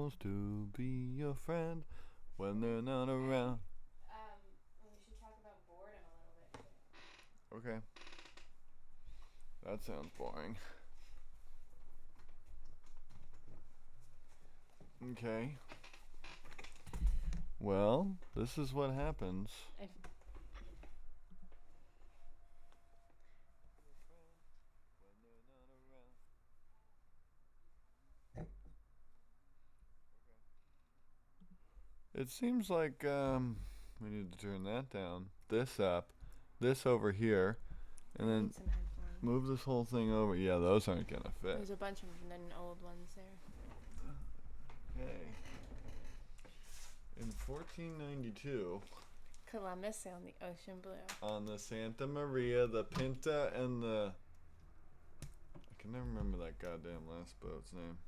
supposed to be your friend when they're not around. We should talk about boredom a little bit too. Okay. That sounds boring. Okay. Well, this is what happens. It seems like we need to turn that down, this up, this over here, and then Need some headphones. move this whole thing over. Yeah, those aren't gonna fit. There's a bunch of old ones there. Okay. In 1492, Columbus sailed the ocean blue. on the Santa Maria, the Pinta, and the... I can never remember that goddamn last boat's name.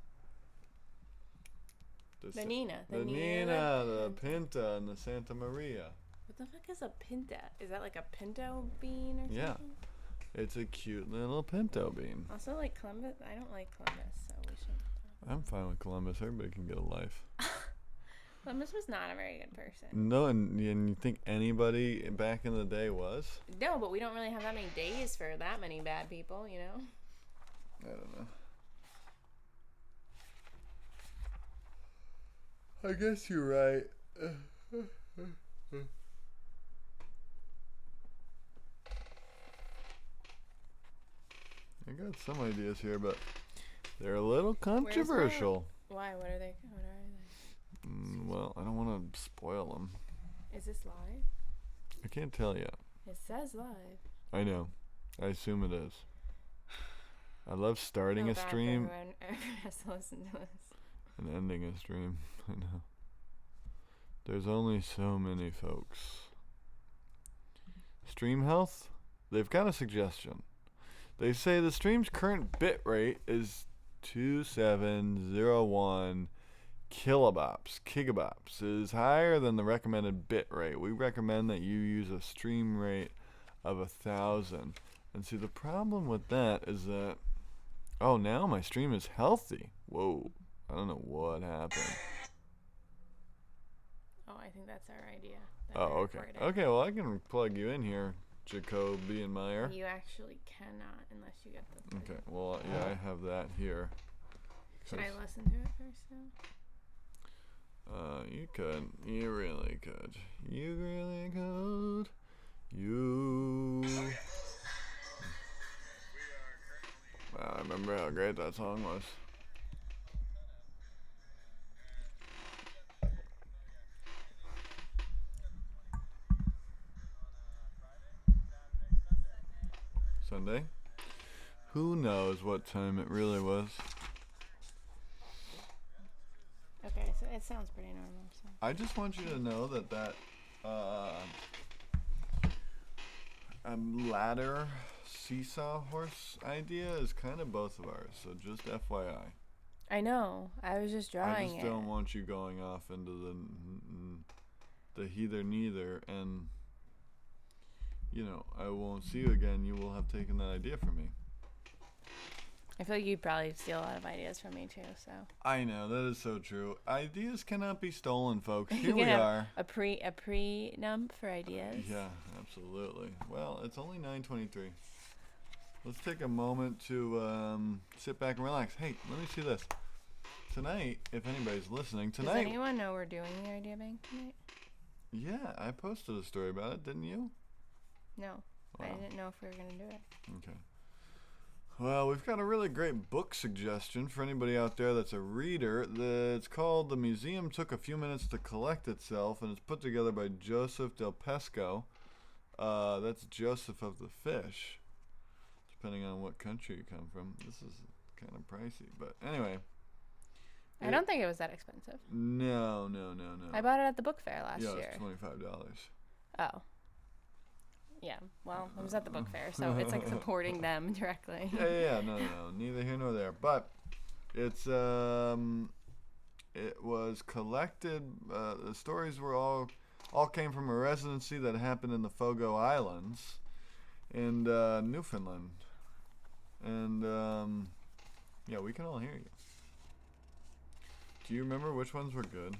The Nina. The Nina, the Pinta, and the Santa Maria. What the fuck is a pinta? Is that like a pinto bean or something? Yeah. It's a cute little pinto bean. Also, like Columbus, I don't like Columbus, so we should. I'm fine with Columbus. Everybody can get a life. Columbus was not a very good person. No, and you think anybody back in the day was? No, but we don't really have that many days for that many bad people, you know? I don't know. I guess you're right. I got some ideas here, but they're a little controversial. Why? What are they? Well, I don't want to spoil them. Is this live? I can't tell yet. It says live. I know. I assume it is. I love starting a stream Everyone has to listen to this. and ending a stream. I know. There's only so many folks. Stream health? They've got a suggestion. They say the stream's current bit rate is 2701 gigabops is higher than the recommended bit rate. We recommend that you use a stream rate of 1,000. And see, the problem with that is that, oh, now my stream is healthy. Whoa, I don't know what happened. Oh, I think that's our idea. Oh, okay. Okay, well, I can plug you in here, Jacoby and Meyer. You actually cannot unless you get the. Okay, well, yeah, I have that here. Should I listen to it first, though? You could. You really could. You really could. You. Wow, I remember how great that song was. Sunday? Who knows what time it really was? Okay, so it sounds pretty normal. So. I just want you to know that ladder seesaw horse idea is kind of both of ours, so just FYI. I know. I was just drawing it. I just don't want you going off into the either neither, and I won't see you again. You will have taken that idea from me. I feel like you probably steal a lot of ideas from me too. So I know that is so true. Ideas cannot be stolen, folks. Here we are. A pre-nump for ideas. Yeah, absolutely. Well, it's only 9:23. Let's take a moment to sit back and relax. Hey, let me see this. Tonight, if anybody's listening, Does anyone know we're doing the idea bank tonight? Yeah, I posted a story about it, didn't you? No, wow. I didn't know if we were gonna do it. Okay. Well, we've got a really great book suggestion for anybody out there that's a reader. It's called The Museum Took a Few Minutes to Collect Itself, and it's put together by Joseph Del Pesco. That's Joseph of the Fish, depending on what country you come from. This is kind of pricey, but anyway. I don't think it was that expensive. No. I bought it at the book fair last year. Yeah, it's $25. Oh. Yeah, well, it was at the book fair, so it's like supporting them directly. Yeah, no, neither here nor there. But it's it was collected. The stories were all came from a residency that happened in the Fogo Islands, in Newfoundland, and yeah, we can all hear you. Do you remember which ones were good?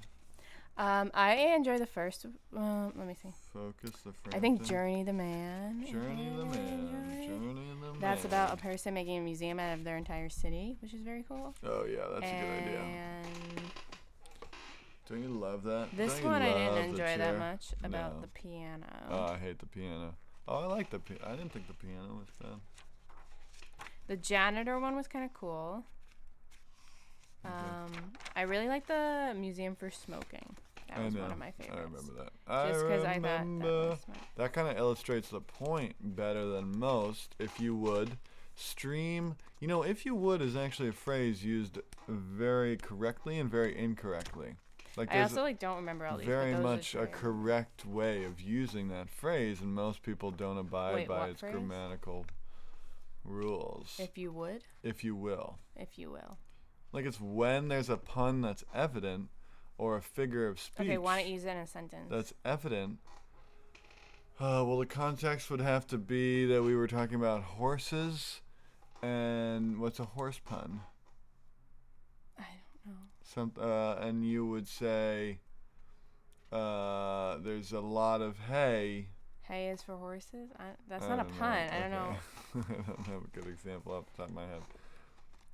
I enjoy the first. Let me see. Focus the Frampton. I think Journey the Man. Journey the Man. Enjoy. Journey the Man. That's about a person making a museum out of their entire city, which is very cool. Oh yeah, that's a good idea. And Don't you love that? this Don't you one I love didn't the enjoy chair? that much about No. the piano. Oh, I hate the piano. Oh, I like the piano. I didn't think the piano was bad. The janitor one was kind of cool. Okay. I really like the museum for smoking. That was one of my favorites. I remember that. Just because I thought that remember. was smart. That kind of illustrates the point better than most. If you would stream, if you would is actually a phrase used very correctly and very incorrectly. Like I there's also don't remember all these. very but those much are a great. correct way of using that phrase, and most people don't abide Wait, by what its phrase? grammatical rules, If you would, if you will. if you will. Like it's when there's a pun that's evident, or a figure of speech. Okay, why don't you use it in a sentence? That's evident. Well, the context would have to be that we were talking about horses, and what's a horse pun? I don't know. And you would say, there's a lot of hay. Hay is for horses? That's I not a don't pun. I don't know. Okay. I don't have a good example off the top of my head.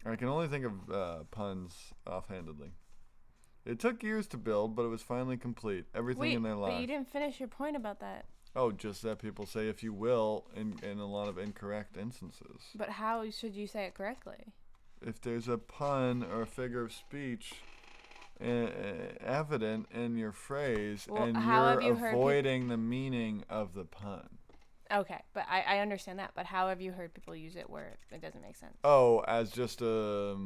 I can only think of puns offhandedly. It took years to build, but it was finally complete. Everything Wait, in their life. but you didn't finish your point about that. Oh, just that people say "if you will" in a lot of incorrect instances. But how should you say it correctly? If there's a pun or a figure of speech evident in your phrase, Well, and how have you're you heard avoiding the meaning of the pun. Okay, but I understand that. But how have you heard people use it where it doesn't make sense? Oh, as just a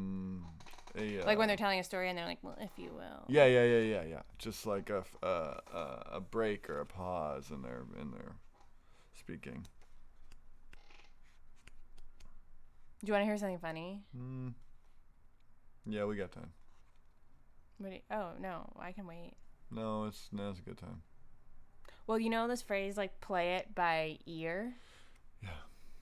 Like when they're telling a story and they're like, well, if you will. Yeah. Just like a break or a pause in their speaking. Do you want to hear something funny? Yeah, we got time. Oh, no, I can wait. No, now's a good time. Well, you know this phrase, like, play it by ear? Yeah.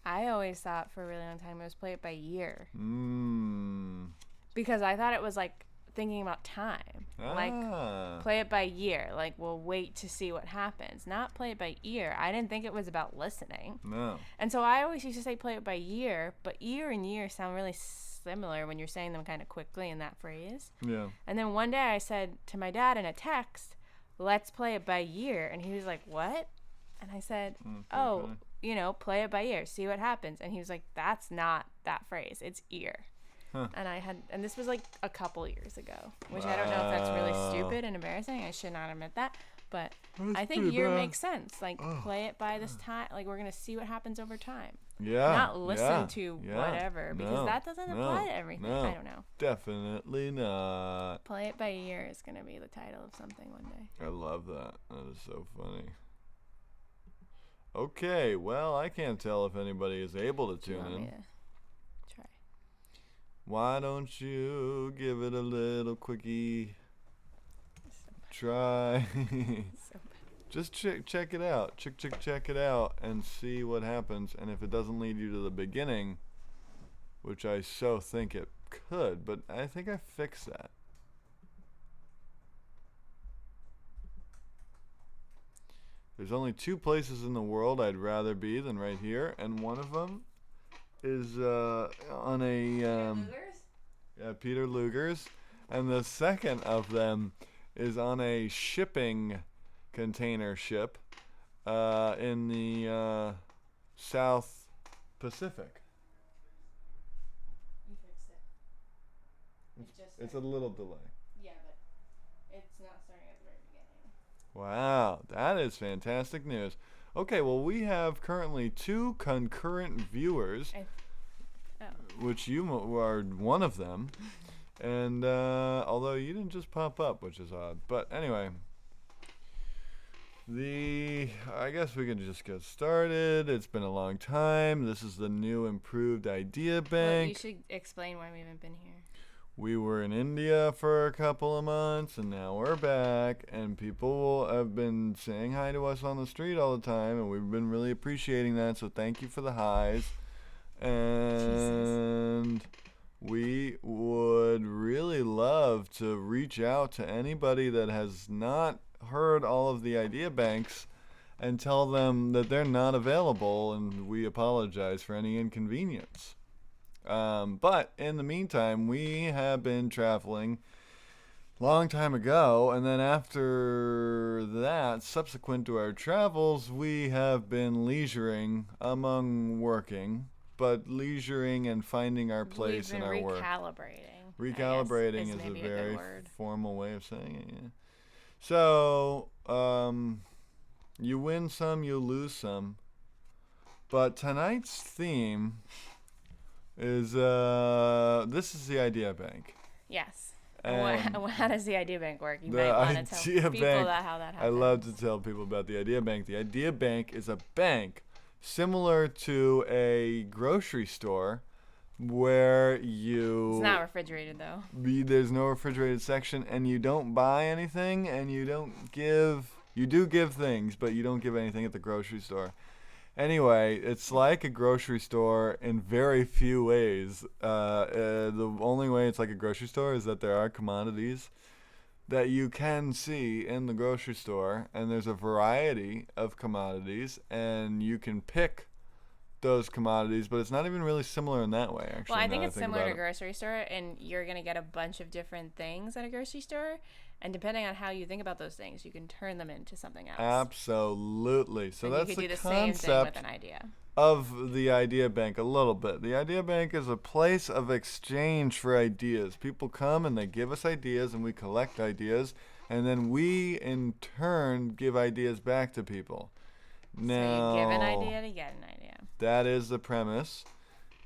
I always thought for a really long time it was play it by year. Mm. Because I thought it was, like, thinking about time. Like, play it by year. Like, we'll wait to see what happens. Not play it by ear. I didn't think it was about listening. No. And so I always used to say play it by year, but ear and year sound really similar when you're saying them kind of quickly in that phrase. Yeah. And then one day I said to my dad in a text, let's play it by year. And he was like, what? And I said, funny. Play it by ear. See what happens. And he was like, that's not that phrase. It's ear. Huh. And this was like a couple years ago, which I don't know if that's really stupid and embarrassing. I should not admit that. But That's I think pretty year bad. makes sense. Like, play it by this time. Like, we're going to see what happens over time. Yeah. Not listen yeah, to yeah. whatever, because No, that doesn't no, apply to everything. no. I don't know. Definitely not. Play it by ear is going to be the title of something one day. I love that. That is so funny. Okay, well, I can't tell if anybody is able to Do you tune want me in. to try? Why don't you give it a little quickie So try? bad. So bad. Just check it out. Check it out and see what happens. And if it doesn't lead you to the beginning, which I so think it could, but I think I fixed that. There's only 2 places in the world I'd rather be than right here, and one of them is on a Peter Luger's, and the second of them is on a shipping container ship in the South Pacific. You fixed it. It's a little delay. Yeah, but it's not starting at the very beginning. Wow, that is fantastic news. Okay, well, we have currently 2 concurrent viewers, which you are one of them. And although you didn't just pop up, which is odd. But anyway, I guess we can just get started. It's been a long time. This is the new improved idea Well, bank. you should explain why we haven't been here. We were in India for a couple of months, and now we're back, and people have been saying hi to us on the street all the time, and we've been really appreciating that, so thank you for the highs. And we would really love to reach out to anybody that has not heard all of the idea banks and tell them that they're not available, and we apologize for any inconvenience. But in the meantime, we have been traveling long time ago, and then after that, subsequent to our travels, we have been leisuring among working, but leisuring and finding our place in our work. Recalibrating is a very formal way of saying it. Yeah. So, you win some, you lose some. But tonight's theme is this is the Idea Bank. Yes. How does the Idea Bank work? You might want to tell people how that happens. I love to tell people about the Idea Bank. The Idea Bank is a bank similar to a grocery store where it's not refrigerated, though. There's no refrigerated section, and you don't buy anything, and you do give things, but you don't give anything at the grocery store. Anyway, it's like a grocery store in very few ways. The only way it's like a grocery store is that there are commodities that you can see in the grocery store, and there's a variety of commodities, and you can pick those commodities, but it's not even really similar in that way, actually. Well, I think it's similar to a grocery store, and you're going to get a bunch of different things at a grocery store, and depending on how you think about those things, you can turn them into something else. Absolutely. So and that's you could the do the same thing with an idea. Of the Idea Bank a little bit. The Idea Bank is a place of exchange for ideas. People come and they give us ideas, and we collect ideas, and then we, in turn, give ideas back to people. Now, so you give an idea to get an idea. That is the premise.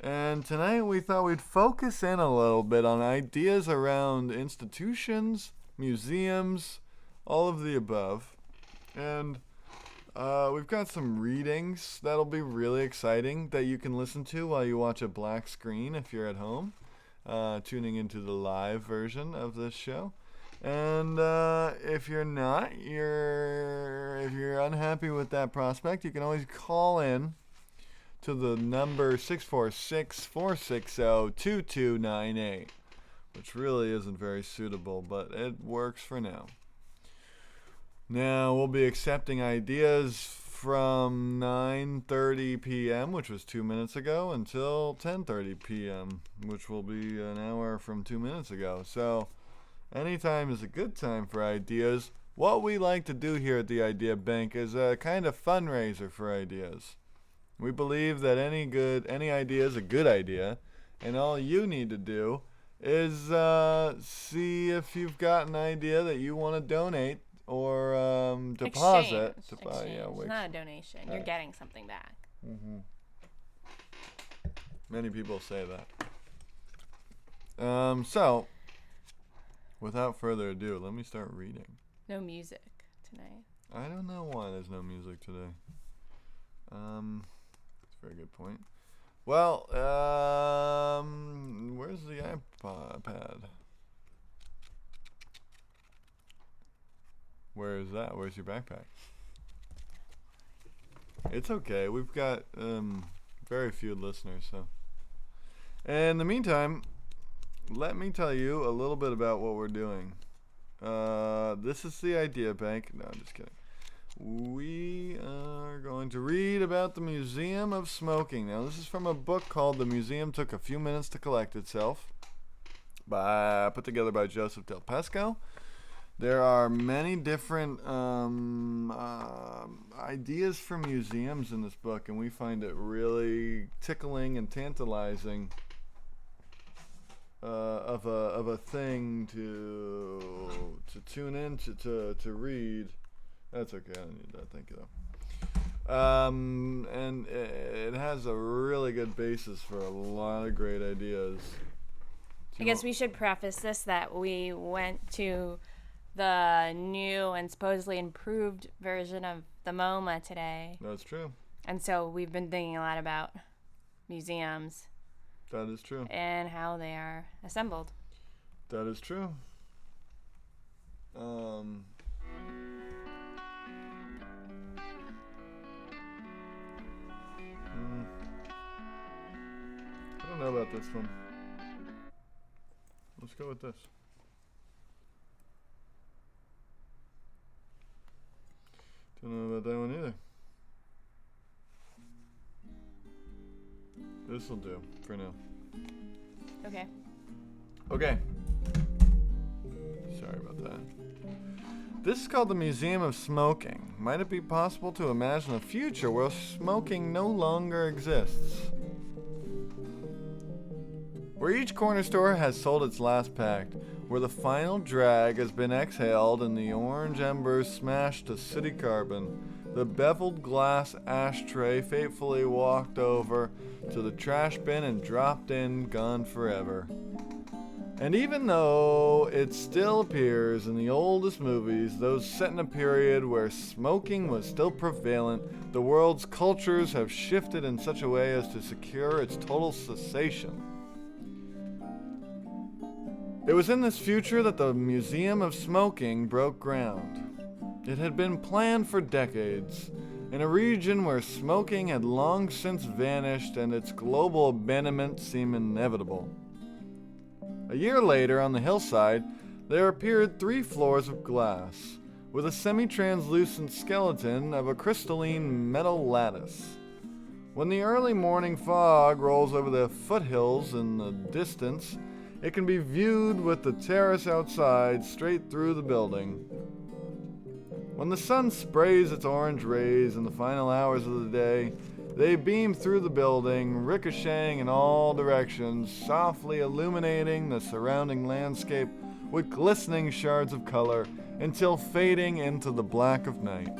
And tonight we thought we'd focus in a little bit on ideas around institutions, museums, all of the above. And we've got some readings that'll be really exciting that you can listen to while you watch a black screen if you're at home, tuning into the live version of this show. And if you're not, if you're unhappy with that prospect, you can always call in to the number 646-460-2298, which really isn't very suitable, but it works for now. Now, we'll be accepting ideas from 9:30 p.m., which was 2 minutes ago, until 10:30 p.m., which will be an hour from 2 minutes ago. So, anytime is a good time for ideas. What we like to do here at the Idea Bank is a kind of fundraiser for ideas. We believe that any idea is a good idea, and all you need to do is see if you've got an idea that you want to donate or deposit. Exchange. It's not a donation. You're getting something back. Mm-hmm. Many people say that. So, without further ado, let me start reading. No music tonight. I don't know why there's no music today. That's a very good point. Well, where's the iPad? Where is that? Where's your backpack? It's okay. We've got very few listeners, so. In the meantime, let me tell you a little bit about what we're doing. This is the Idea Bank. No, I'm just kidding. We are going to read about the Museum of Smoking. Now, this is from a book called The Museum Took a Few Minutes to Collect Itself, put together by Joseph Del Pesco. There are many different ideas for museums in this book, and we find it really tickling and tantalizing of a thing to tune in to read. That's okay. I don't need that. Thank you, though. And it has a really good basis for a lot of great ideas. I guess we should preface this that we went to the new and supposedly improved version of the MoMA today. That's true. And so we've been thinking a lot about museums. That is true. And how they are assembled. That is true. I don't know about this one. Let's go with this. Don't know about that one either. This'll do for now. Okay. Okay. Sorry about that. This is called the Museum of Smoking. Might it be possible to imagine a future where smoking no longer exists? Where each corner store has sold its last pack, where the final drag has been exhaled and the orange embers smashed to city carbon, the beveled glass ashtray fatefully walked over to the trash bin and dropped in, gone forever. And even though it still appears in the oldest movies, those set in a period where smoking was still prevalent, the world's cultures have shifted in such a way as to secure its total cessation. It was in this future that the Museum of Smoking broke ground. It had been planned for decades, in a region where smoking had long since vanished and its global abandonment seemed inevitable. A year later, on the hillside, there appeared 3 floors of glass, with a semi-translucent skeleton of a crystalline metal lattice. When the early morning fog rolls over the foothills in the distance, it can be viewed with the terrace outside straight through the building. When the sun sprays its orange rays in the final hours of the day, they beam through the building, ricocheting in all directions, softly illuminating the surrounding landscape with glistening shards of color until fading into the black of night.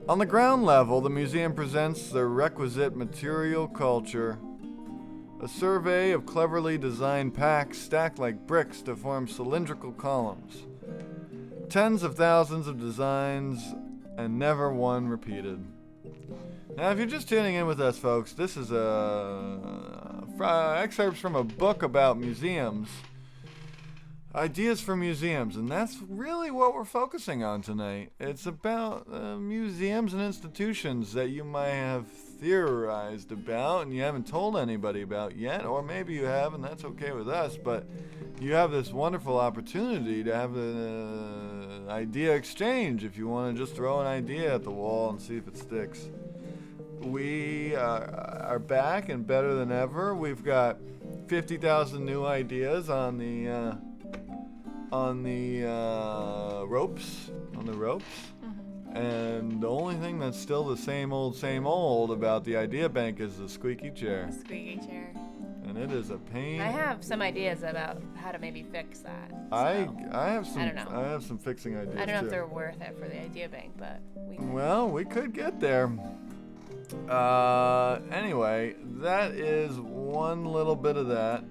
On the ground level, the museum presents the requisite material culture, a survey of cleverly designed packs stacked like bricks to form cylindrical columns. Tens of thousands of designs, and never one repeated. Now, if you're just tuning in with us, folks, this is excerpts from a book about museums. Ideas for museums, and that's really what we're focusing on tonight. It's about museums and institutions that you might have theorized about and you haven't told anybody about yet, or maybe you have, and that's okay with us, but you have this wonderful opportunity to have an idea exchange if you want to just throw an idea at the wall and see if it sticks. We are back and better than ever. We've got 50,000 new ideas on the ropes. And the only thing that's still the same old about the idea bank is the squeaky chair. Squeaky chair. And it is a pain. I have some ideas about how to maybe fix that. So. I have some. I don't know. I have some fixing ideas. I don't know too. if they're worth it for the idea bank, but we could get there. Anyway, that is one little bit of that.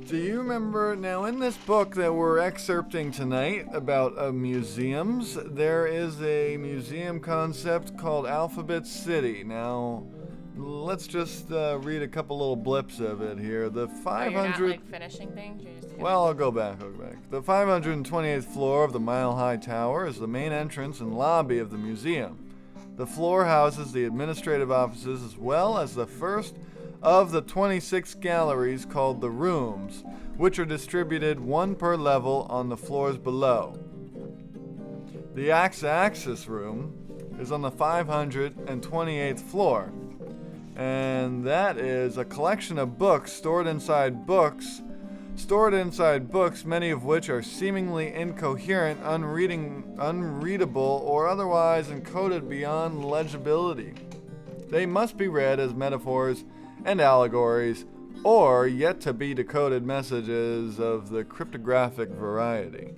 Do you remember, now in this book that we're excerpting tonight about museums, there is a museum concept called Alphabet City. Now, let's just read a couple little blips of it here. The 500... you're not, like, finishing things? You're just Well, I'll go back. The 528th floor of the Mile High Tower is the main entrance and lobby of the museum. The floor houses the administrative offices as well as the first of the 26 galleries called the rooms, which are distributed one per level on the floors below. The X-axis room is on the 528th floor, and that is a collection of books stored inside books, many of which are seemingly incoherent, unreadable, or otherwise encoded beyond legibility. They must be read as metaphors and allegories, or yet-to-be decoded messages of the cryptographic variety.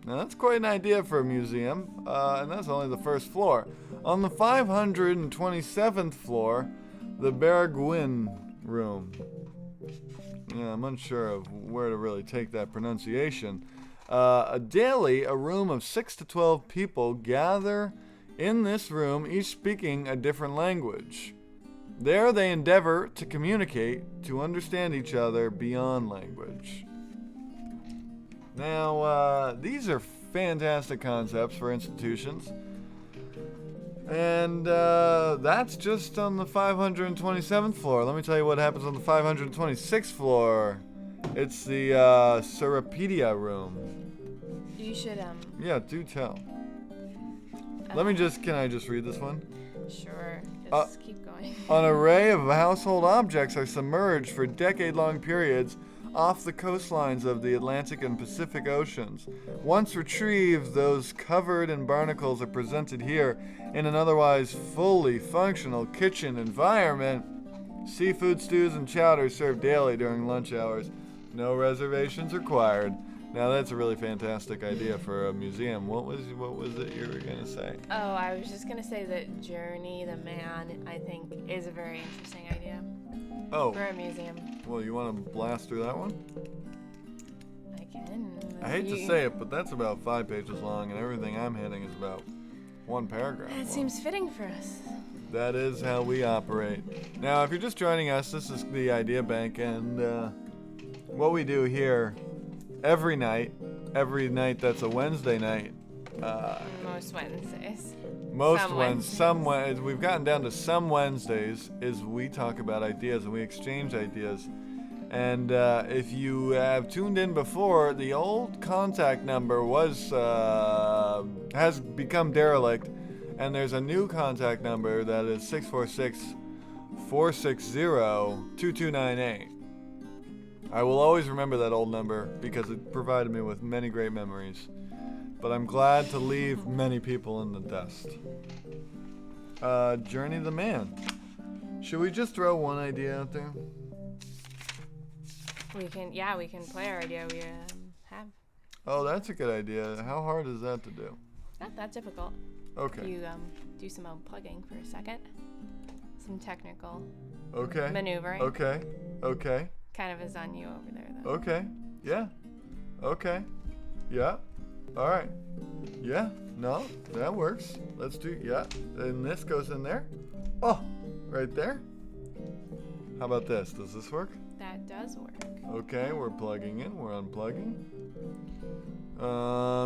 Now that's quite an idea for a museum, and that's only the first floor. On the 527th floor, the Bergwijn room. Yeah, I'm unsure of where to really take that pronunciation. Daily, a room of 6 to 12 people gather in this room, each speaking a different language. There they endeavor to communicate, to understand each other beyond language. Now, these are fantastic concepts for institutions. And that's just on the 527th floor. Let me tell you what happens on the 526th floor. It's the Surapedia room. You should Yeah, do tell. Can I just read this one? Sure. Just keep going. An array of household objects are submerged for decade-long periods off the coastlines of the Atlantic and Pacific Oceans. Once retrieved, those covered in barnacles are presented here in an otherwise fully functional kitchen environment. Seafood stews and chowders served daily during lunch hours. No reservations required. Now that's a really fantastic idea for a museum. What was it you were gonna say? Oh, I was just gonna say that Journey the Man, I think, is a very interesting idea. Oh. For a museum. Well, you want to blast through that one? I can. I hate to say it, but that's about 5 pages long, and everything I'm hitting is about 1 paragraph. That seems fitting for us. That is how we operate. Now, if you're just joining us, this is the Idea Bank, and what we do here every night that's a Wednesday night. Most Wednesdays. We've gotten down to some Wednesdays is we talk about ideas and we exchange ideas. And if you have tuned in before, the old contact number has become derelict, and there's a new contact number that is 646-460-2298. I will always remember that old number because it provided me with many great memories. But I'm glad to leave many people in the dust. Journey the Man. Should we just throw one idea out there? We can play our idea we have. Oh, that's a good idea. How hard is that to do? Not that difficult. Okay. You do some unplugging for a second. Some technical maneuvering. Okay. Kind of is on you over there, though. Okay. Yeah. Okay. Yeah. All right. Yeah. No, that works. Let's do, yeah. And this goes in there. Oh, right there. How about this? Does this work? That does work. Okay, we're plugging in. We're unplugging.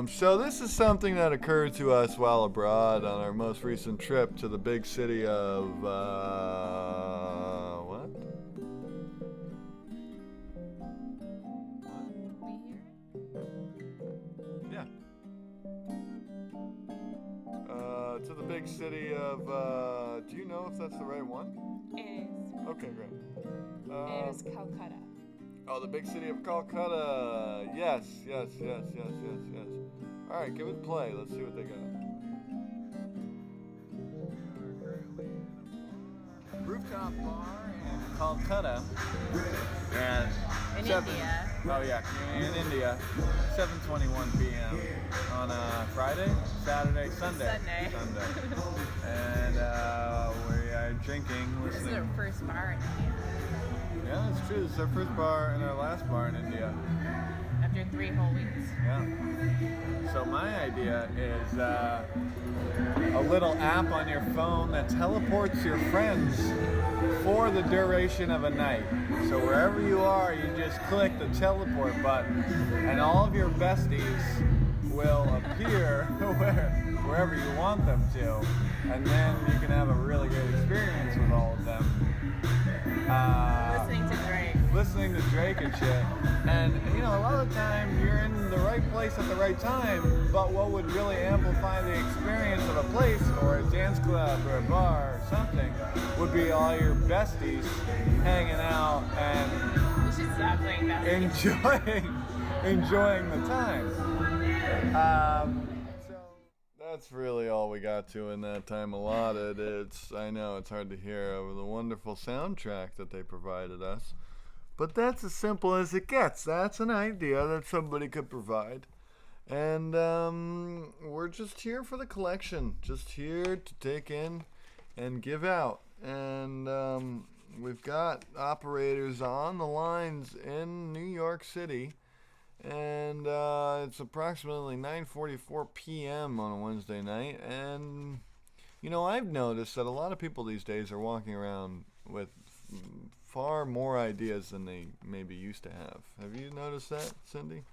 So this is something that occurred to us while abroad on our most recent trip to the big city of, what? Yeah. To the big city of, do you know if that's the right one? It is. Okay, great. It is Calcutta. Oh, the big city of Calcutta. Yes. All right, give it a play. Let's see what they got. Rooftop bar in Calcutta. And India. Oh yeah, in India. 7:21 p.m. on Friday, Saturday, Sunday. And we are drinking, listening. This is our first bar in India. Yeah, that's true. This is our first bar and our last bar in India. After 3 whole weeks. Yeah. So my idea is a little app on your phone that teleports your friends for the duration of a night. So wherever you are, you just click the teleport button, and all of your besties will appear wherever you want them to, and then you can have a really great experience with all of them. Listening to Drake and shit. And, you know, a lot of the time you're in the right place at the right time, but what would really amplify the experience of a place or a dance club or a bar or something would be all your besties hanging out and enjoying the time. That's really all we got to in that time allotted. I know it's hard to hear over the wonderful soundtrack that they provided us. But that's as simple as it gets. That's an idea that somebody could provide. And we're just here for the collection. Just here to take in and give out. And we've got operators on the lines in New York City. And it's approximately 9:44 p.m. on a Wednesday night. And, you know, I've noticed that a lot of people these days are walking around with far more ideas than they maybe used to have. Have you noticed that, Cindy?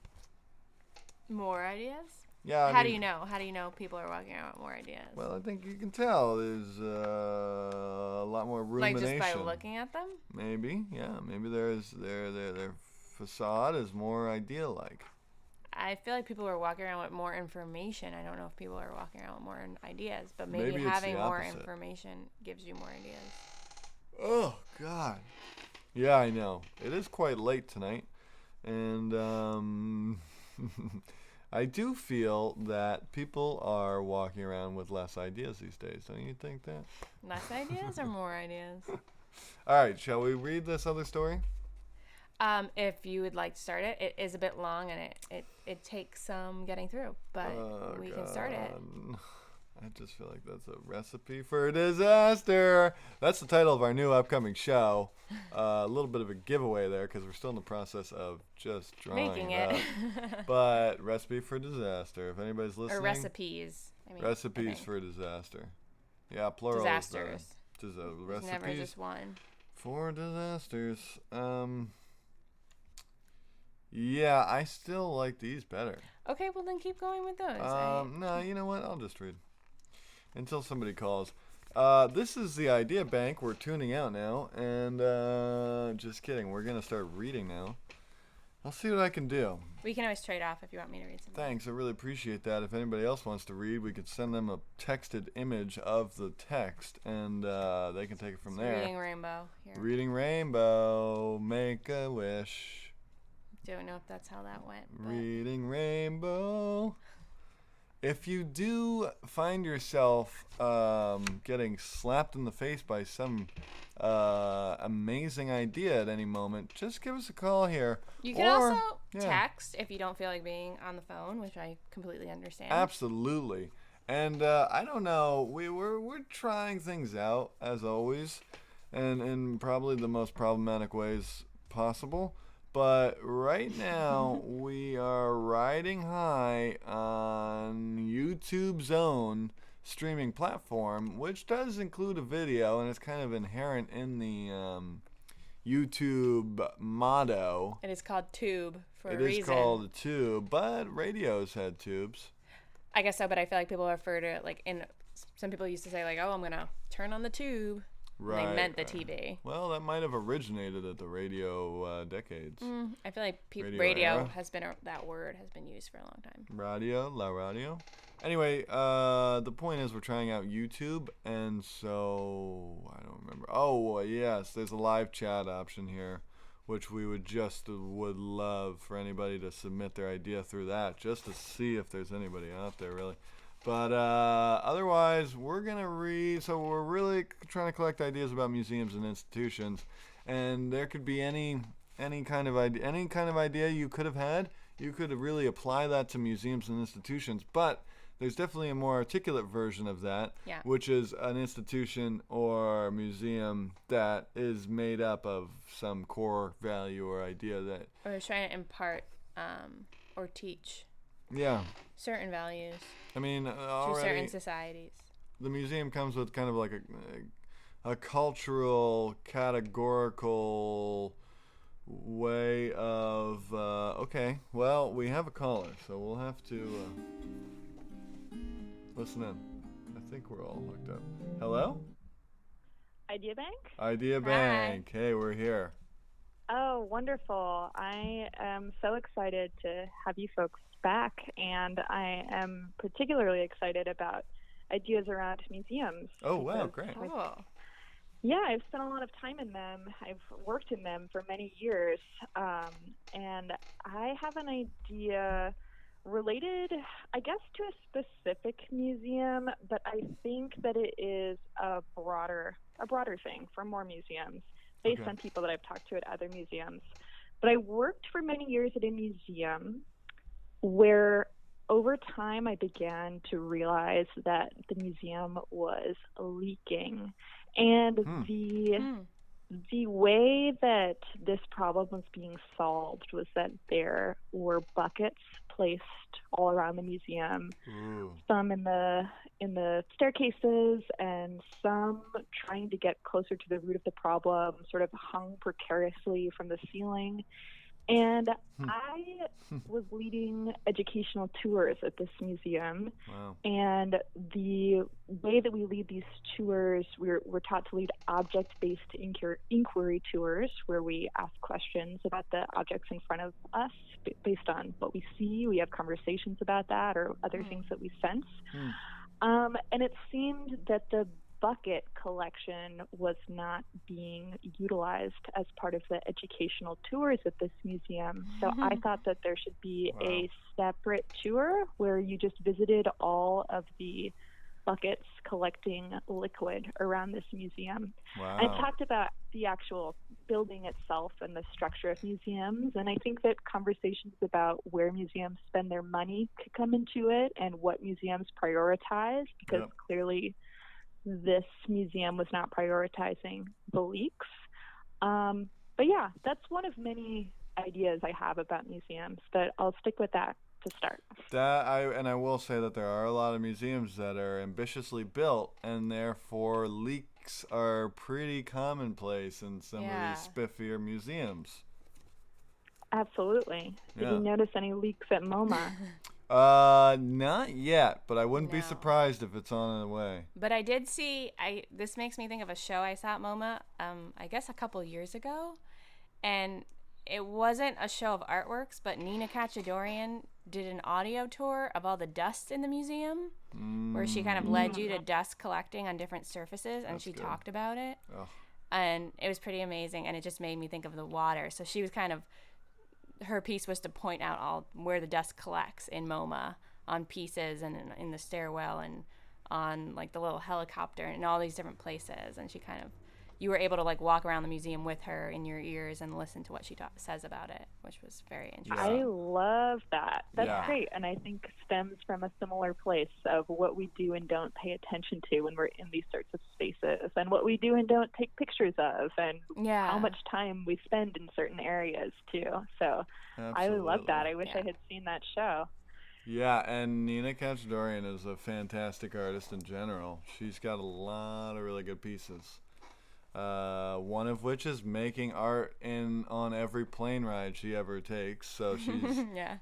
More ideas? Yeah. How do you know? How do you know people are walking around with more ideas? Well, I think you can tell. There's a lot more rumination. Like just by looking at them? Maybe, yeah. Maybe they're facade is more idea-like. I feel like people are walking around with more information. I don't know if people are walking around with more ideas, but maybe it's having the more opposite. information gives you more ideas. Oh, God. Yeah, I know. It is quite late tonight. And I do feel that people are walking around with less ideas these days. Don't you think that? Less ideas or more ideas? All right, shall we read this other story? If you would like to start it, it is a bit long and it takes some getting through, but we can start it. I just feel like that's a recipe for a disaster. That's the title of our new upcoming show. A little bit of a giveaway there because we're still in the process of just drawing Making it it. up. But recipe for disaster. If anybody's listening. Or recipes. Recipes for disaster. Yeah, plural. Disasters. Recipes Never just one. for disasters. Yeah, I still like these better. Okay, well then keep going with those. No, you know what? I'll just read until somebody calls. This is the Idea Bank. We're tuning out now, and just kidding. We're gonna start reading now. I'll see what I can do. We can always trade off if you want me to read something. Thanks, I really appreciate that. If anybody else wants to read, we could send them a texted image of the text, and they can take it from there. Reading Rainbow. Here. Reading Rainbow, make a wish. Don't know if that's how that went. But. Reading Rainbow. If you do find yourself getting slapped in the face by some amazing idea at any moment, just give us a call here. You can also text if you don't feel like being on the phone, which I completely understand. Absolutely. And I don't know, we're trying things out as always, and in probably the most problematic ways possible. But right now, we are riding high on YouTube's own streaming platform, which does include a video, and it's kind of inherent in the YouTube motto. It is called Tube for a reason. It is called a tube, but radios had tubes. I guess so, but I feel like people refer to it like some people used to say like, oh, I'm going to turn on the tube. Right. They meant the TV. Well, that might have originated at the radio decades. I feel like radio has been that word has been used for a long time. Radio, la radio. Anyway, the point is we're trying out YouTube, and so I don't remember. Oh, yes, there's a live chat option here, which we would love for anybody to submit their idea through that, just to see if there's anybody out there really. But otherwise, we're going to read. So we're really trying to collect ideas about museums and institutions. And there could be any kind of idea you could have had. You could really apply that to museums and institutions. But there's definitely a more articulate version of that, which is an institution or museum that is made up of some core value or idea that... Or is trying to impart or teach. Yeah. Certain values. I mean, to certain societies. The museum comes with kind of like a cultural, categorical way of. Okay, well, we have a caller, so we'll have to listen in. I think we're all hooked up. Hello? Idea Bank? Idea Bank. Hey, we're here. Oh, wonderful. I am so excited to have you folks back, and I am particularly excited about ideas around museums. Oh, wow, great. Cool. Yeah, I've spent a lot of time in them. I've worked in them for many years, and I have an idea related, I guess, to a specific museum, but I think that it is a broader thing for more museums, based on people that I've talked to at other museums. But I worked for many years at a museum where over time I began to realize that the museum was leaking. And the way that this problem was being solved was that there were buckets placed all around the museum, some in the staircases and some trying to get closer to the root of the problem, sort of hung precariously from the ceiling. And I was leading educational tours at this museum. Wow. And the way that we lead these tours, we're taught to lead object-based inquiry tours, where we ask questions about the objects in front of us based on what we see. We have conversations about that or other things that we sense. And it seemed that the bucket collection was not being utilized as part of the educational tours at this museum. So I thought that there should be a separate tour where you just visited all of the buckets collecting liquid around this museum. Wow. I talked about the actual building itself and the structure of museums, and I think that conversations about where museums spend their money could come into it and what museums prioritize, because clearly this museum was not prioritizing the leaks. But yeah, that's one of many ideas I have about museums, but I'll stick with that to start. I will say that there are a lot of museums that are ambitiously built, and therefore leaks are pretty commonplace in some of these spiffier museums. Absolutely. Did you notice any leaks at MoMA? Not yet, but I wouldn't be surprised if it's on the way. But I did see, this makes me think of a show I saw at MoMA, I guess a couple years ago, and it wasn't a show of artworks, but Nina Cacciadorian did an audio tour of all the dust in the museum, where she kind of led you to dust collecting on different surfaces, and she talked about it. And it was pretty amazing, and it just made me think of the water. So she was kind of, her piece was to point out all where the dust collects in MoMA on pieces and in the stairwell and on like the little helicopter and all these different places. And she kind of, you were able to like walk around the museum with her in your ears and listen to what she says about it, which was very interesting. I love that. That's great. And I think stems from a similar place of what we do and don't pay attention to when we're in these sorts of spaces, and what we do and don't take pictures of, and how much time we spend in certain areas too. So I love that. I wish I had seen that show. Yeah, and Nina Cacciadorian is a fantastic artist in general. She's got a lot of really good pieces. One of which is making art on every plane ride she ever takes. So she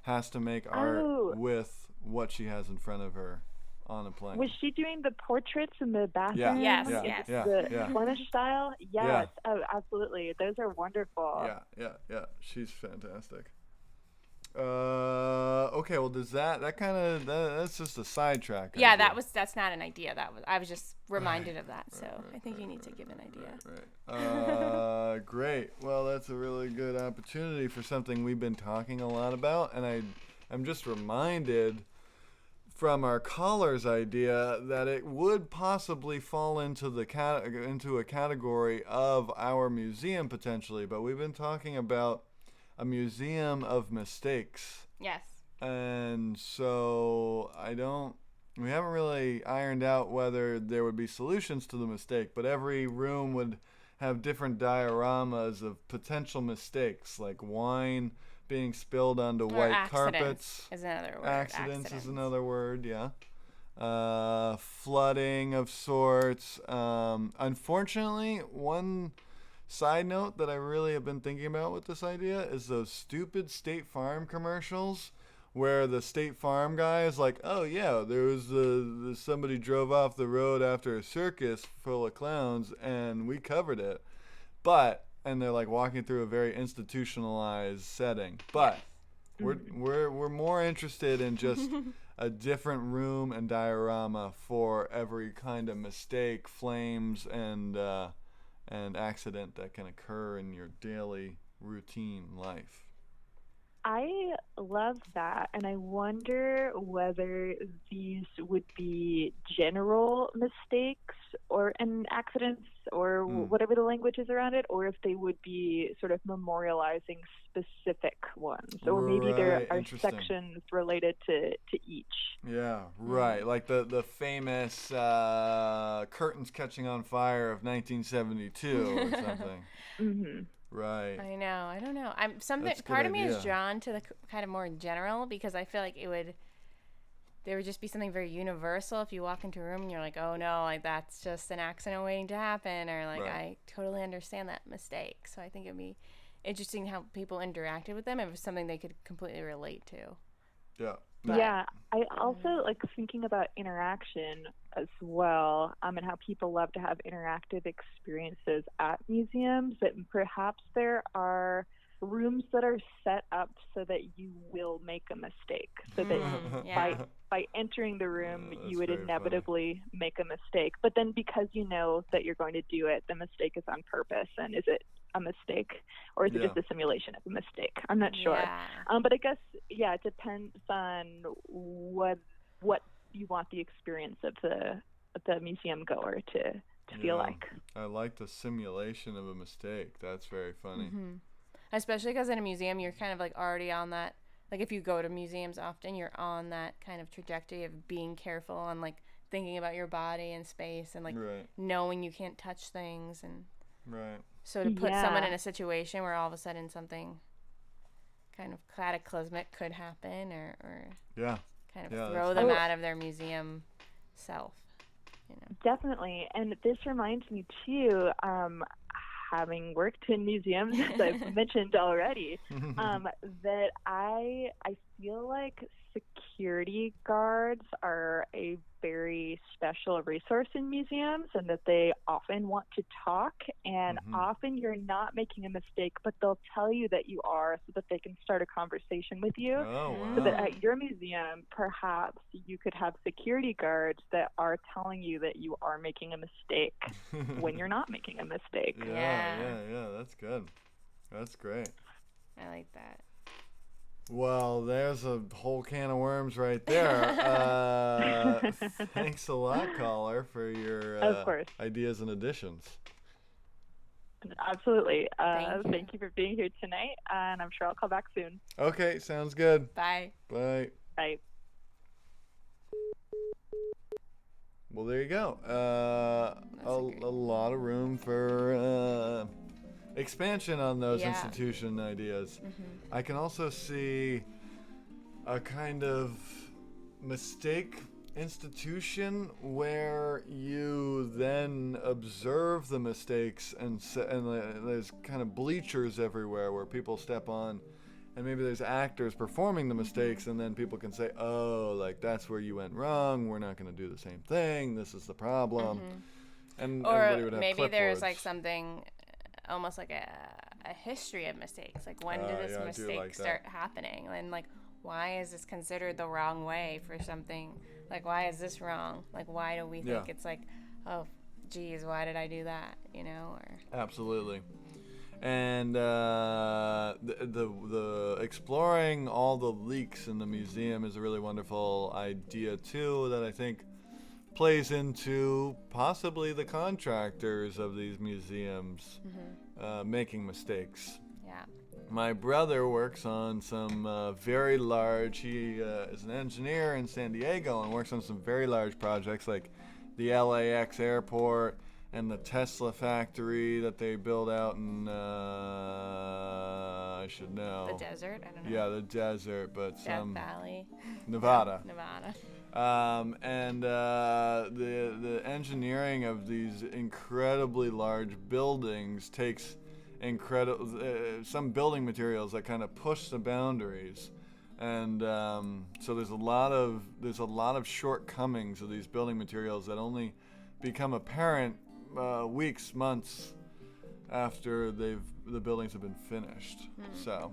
has to make art with what she has in front of her on a plane. Was she doing the portraits in the bathroom? Yes. The Flemish style? Yes. Oh, absolutely. Those are wonderful. Yeah. She's fantastic. Okay, well, does that kind of that's just a sidetrack. Yeah, that's not an idea. I was just reminded of that. So I think you need to give an idea. Right. Great. Well, that's a really good opportunity for something we've been talking a lot about, and I'm just reminded from our caller's idea that it would possibly fall into into a category of our museum potentially, but we've been talking about a museum of mistakes. Yes. And so we haven't really ironed out whether there would be solutions to the mistake, but every room would have different dioramas of potential mistakes, like wine being spilled onto white carpets. Is another word. Accidents is another word, yeah. Flooding of sorts. Unfortunately, one side note that I really have been thinking about with this idea is those stupid State Farm commercials where the State Farm guy is like, oh yeah, there was somebody drove off the road after a circus full of clowns and we covered it. And they're like walking through a very institutionalized setting. But we're more interested in just a different room and diorama for every kind of mistake, flames, and accident that can occur in your daily routine life. I love that, and I wonder whether these would be general mistakes and accidents or whatever the language is around it, or if they would be sort of memorializing specific ones, or maybe there are sections related to each. Yeah, right. Like the famous curtains catching on fire of 1972 or something. Mm-hmm. Right. I know. I don't know. Part of me is drawn to the kind of more general, because I feel like there would just be something very universal if you walk into a room and you're like, oh no, like that's just an accident waiting to happen, or like I totally understand that mistake. So I think it'd be interesting how people interacted with them. It was something they could completely relate to. Yeah. But- Yeah, I also like thinking about interaction as well, and how people love to have interactive experiences at museums. That perhaps there are rooms that are set up so that you will make a mistake, so that yeah. by entering the room That's you would very funny. inevitably make a mistake. But then because you know that you're going to do it, the mistake is on purpose. And is it a mistake, or is it Yeah. just a simulation of a mistake? I'm not sure. Yeah. But I guess, yeah, it depends on what you want the experience of the museum goer to feel Yeah. like. I like the simulation of a mistake. That's very funny. Especially because in a museum, you're kind of like already on that. Like if you go to museums often, you're on that kind of trajectory of being careful and like thinking about your body and space and like Right. knowing you can't touch things. And Right. so to put someone Yeah. in a situation where all of a sudden something kind of cataclysmic could happen or Yeah. kind of Yeah, throw that's them right. out of their museum self, you know. Definitely. And this reminds me, too, having worked in museums, as I've mentioned already, that I feel like security guards are a very special resource in museums, and that they often want to talk, and often you're not making a mistake, but they'll tell you that you are so that they can start a conversation with you. Oh, So that wow. at your museum, perhaps you could have security guards that are telling you that you are making a mistake when you're not making a mistake. Yeah. That's good. That's great. I like that. Well, there's a whole can of worms right there. Thanks a lot, caller, for your Of course. ideas and additions. Absolutely. Thank you. Thank you for being here tonight, and I'm sure I'll call back soon. Okay, sounds good. Bye. Bye. Bye. Well, there you go. That's a great- A lot of room for expansion on those Yeah. institution ideas. I can also see a kind of mistake institution where you then observe the mistakes and there's kind of bleachers everywhere where people step on, and maybe there's actors performing the mistakes, and then people can say, oh, like that's where you went wrong, we're not going to do the same thing, this is the problem. And everybody Or would have maybe there's clipboards. like something almost like a history of mistakes. Like when did this yeah, I do mistake like that. start happening? And like why is this considered the wrong way for something? Like why is this wrong? Like why do we think Yeah. it's like, oh geez, why did I do that? You know, or Absolutely. And the exploring all the leaks in the museum is a really wonderful idea too, that I think plays into possibly the contractors of these museums making mistakes. yeah. My brother works on some very large, he is an engineer in San Diego and works on some very large projects like the LAX airport and the Tesla factory that they build out in, I should know. The desert, I don't know. Yeah, the desert, but Death some Valley, Nevada. Nevada. And the engineering of these incredibly large buildings takes incredible some building materials that kind of push the boundaries, and so there's a lot of shortcomings of these building materials that only become apparent weeks, months after the buildings have been finished. So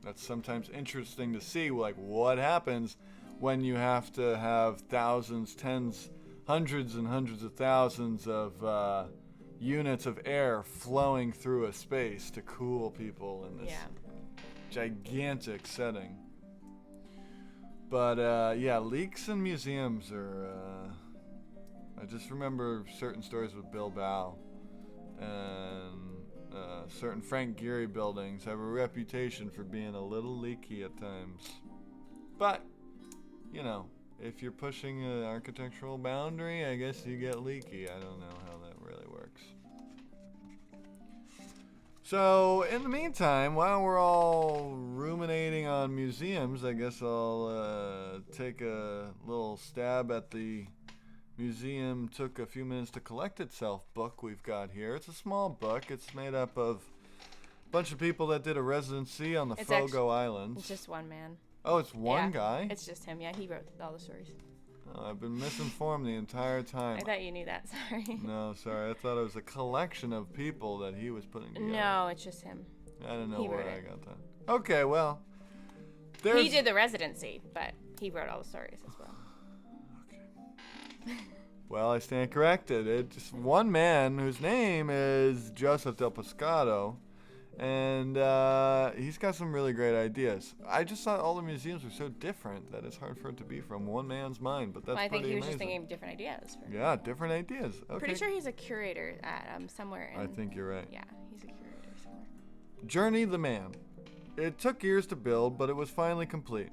that's sometimes interesting to see, like what happens when you have to have thousands, tens, hundreds and hundreds of thousands of units of air flowing through a space to cool people in this Yeah. gigantic setting. But yeah, leaks in museums are. I just remember certain stories with Bilbao, and certain Frank Gehry buildings have a reputation for being a little leaky at times. But you know, if you're pushing an architectural boundary, I guess you get leaky. I don't know how that really works. So, in the meantime, while we're all ruminating on museums, I guess I'll take a little stab at the Museum Took a Few Minutes to Collect Itself book we've got here. It's a small book. It's made up of bunch of people that did a residency on the It's Fogo Islands. It's just one man. Oh, it's one Yeah, guy? It's just him. Yeah, he wrote all the stories. Oh, I've been misinformed the entire time. I thought you knew that. Sorry. No, sorry. I thought it was a collection of people that he was putting together. No, it's just him. I don't know he where wrote I it. got that. Okay, well. He did the residency, but he wrote all the stories as well. Well, I stand corrected. It's one man whose name is Joseph Del Pescado, and he's got some really great ideas. I just thought all the museums were so different that it's hard for it to be from one man's mind, but that's Well, I think pretty he was amazing. just thinking of different ideas. Yeah, different ideas. Okay. Pretty sure he's a curator at somewhere. I think you're right. Yeah, he's a curator somewhere. Journey the Man. It took years to build, but it was finally complete.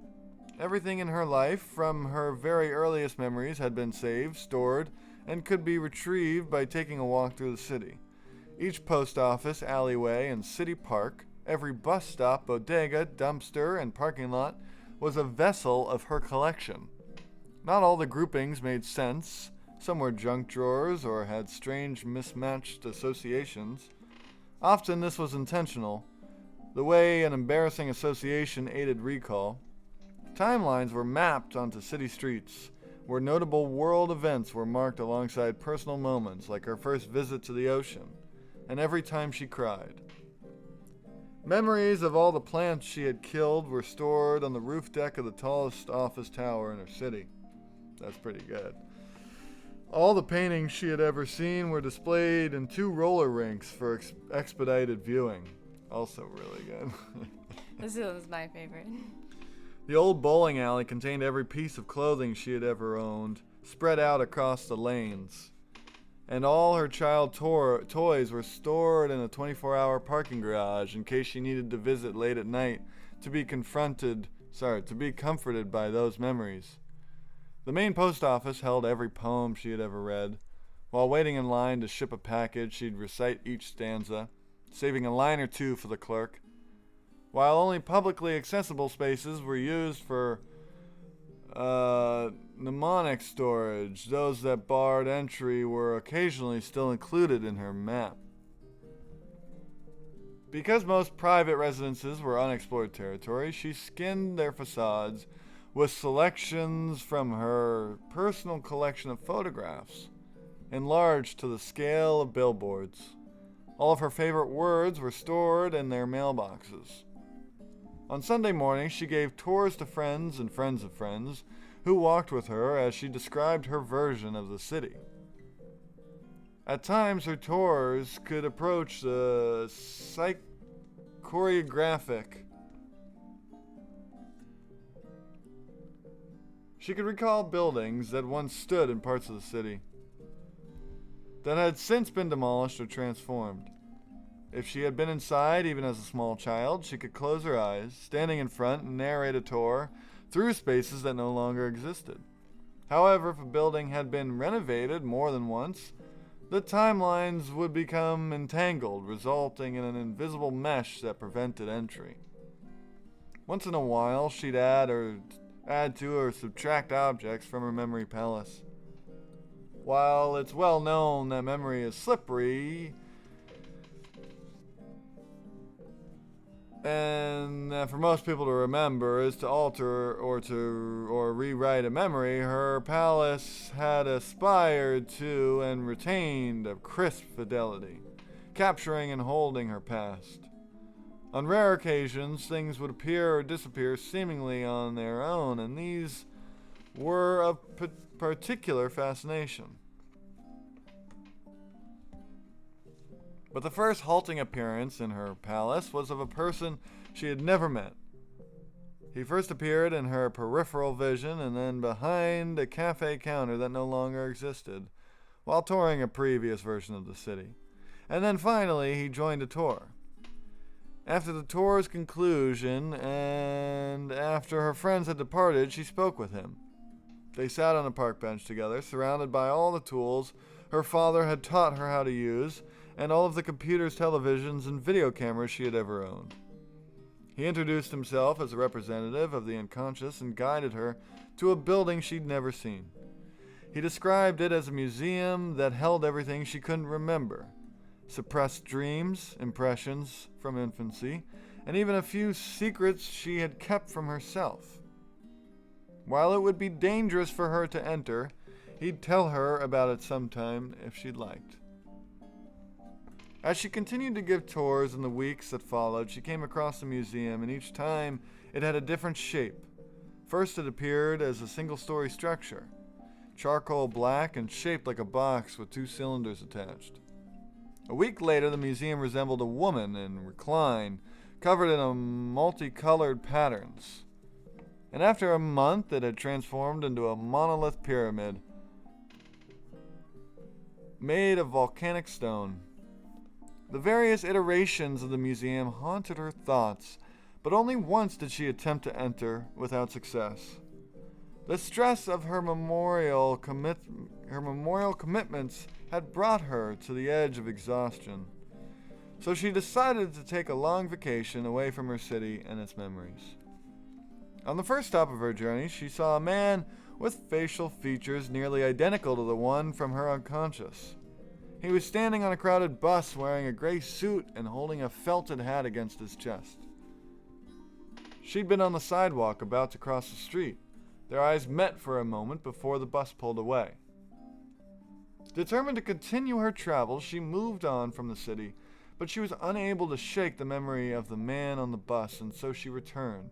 Everything in her life, from her very earliest memories, had been saved, stored, and could be retrieved by taking a walk through the city. Each post office, alleyway, and city park, every bus stop, bodega, dumpster, and parking lot was a vessel of her collection. Not all the groupings made sense. Some were junk drawers or had strange mismatched associations. Often this was intentional, the way an embarrassing association aided recall. Timelines were mapped onto city streets, where notable world events were marked alongside personal moments like her first visit to the ocean, and every time she cried. Memories of all the plants she had killed were stored on the roof deck of the tallest office tower in her city. That's pretty good. All the paintings she had ever seen were displayed in 2 roller rinks for expedited viewing. Also really good. This is my favorite. The old bowling alley contained every piece of clothing she had ever owned, spread out across the lanes. And all her child toys were stored in a 24-hour parking garage in case she needed to visit late at night to be comforted by those memories. The main post office held every poem she had ever read. While waiting in line to ship a package, she'd recite each stanza, saving a line or two for the clerk. While only publicly accessible spaces were used for mnemonic storage, those that barred entry were occasionally still included in her map. Because most private residences were unexplored territory, she skinned their facades with selections from her personal collection of photographs, enlarged to the scale of billboards. All of her favorite words were stored in their mailboxes. On Sunday morning, she gave tours to friends and friends of friends who walked with her as she described her version of the city. At times, her tours could approach the choreographic. She could recall buildings that once stood in parts of the city that had since been demolished or transformed. If she had been inside, even as a small child, she could close her eyes, standing in front, and narrate a tour through spaces that no longer existed. However, if a building had been renovated more than once, the timelines would become entangled, resulting in an invisible mesh that prevented entry. Once in a while, she'd add to or subtract objects from her memory palace. While it's well known that memory is slippery, and for most people to remember is to alter or rewrite a memory, her palace had aspired to and retained a crisp fidelity, capturing and holding her past. On rare occasions, things would appear or disappear seemingly on their own, and these were of particular fascination. But the first halting appearance in her palace was of a person she had never met. He first appeared in her peripheral vision and then behind a cafe counter that no longer existed, while touring a previous version of the city. And then finally, he joined a tour. After the tour's conclusion, and after her friends had departed, she spoke with him. They sat on a park bench together, surrounded by all the tools her father had taught her how to use, and all of the computers, televisions, and video cameras she had ever owned. He introduced himself as a representative of the unconscious and guided her to a building she'd never seen. He described it as a museum that held everything she couldn't remember, suppressed dreams, impressions from infancy, and even a few secrets she had kept from herself. While it would be dangerous for her to enter, he'd tell her about it sometime if she'd liked. As she continued to give tours in the weeks that followed, she came across the museum, and each time it had a different shape. First, it appeared as a single-story structure, charcoal black and shaped like a box with 2 cylinders attached. A week later, the museum resembled a woman in recline, covered in multicolored patterns. And after a month, it had transformed into a monolith pyramid made of volcanic stone. The various iterations of the museum haunted her thoughts, but only once did she attempt to enter without success. The stress of her memorial commitments had brought her to the edge of exhaustion, so she decided to take a long vacation away from her city and its memories. On the first stop of her journey, she saw a man with facial features nearly identical to the one from her unconscious. He was standing on a crowded bus wearing a gray suit and holding a felted hat against his chest. She'd been on the sidewalk about to cross the street. Their eyes met for a moment before the bus pulled away. Determined to continue her travels, she moved on from the city, but she was unable to shake the memory of the man on the bus, and so she returned.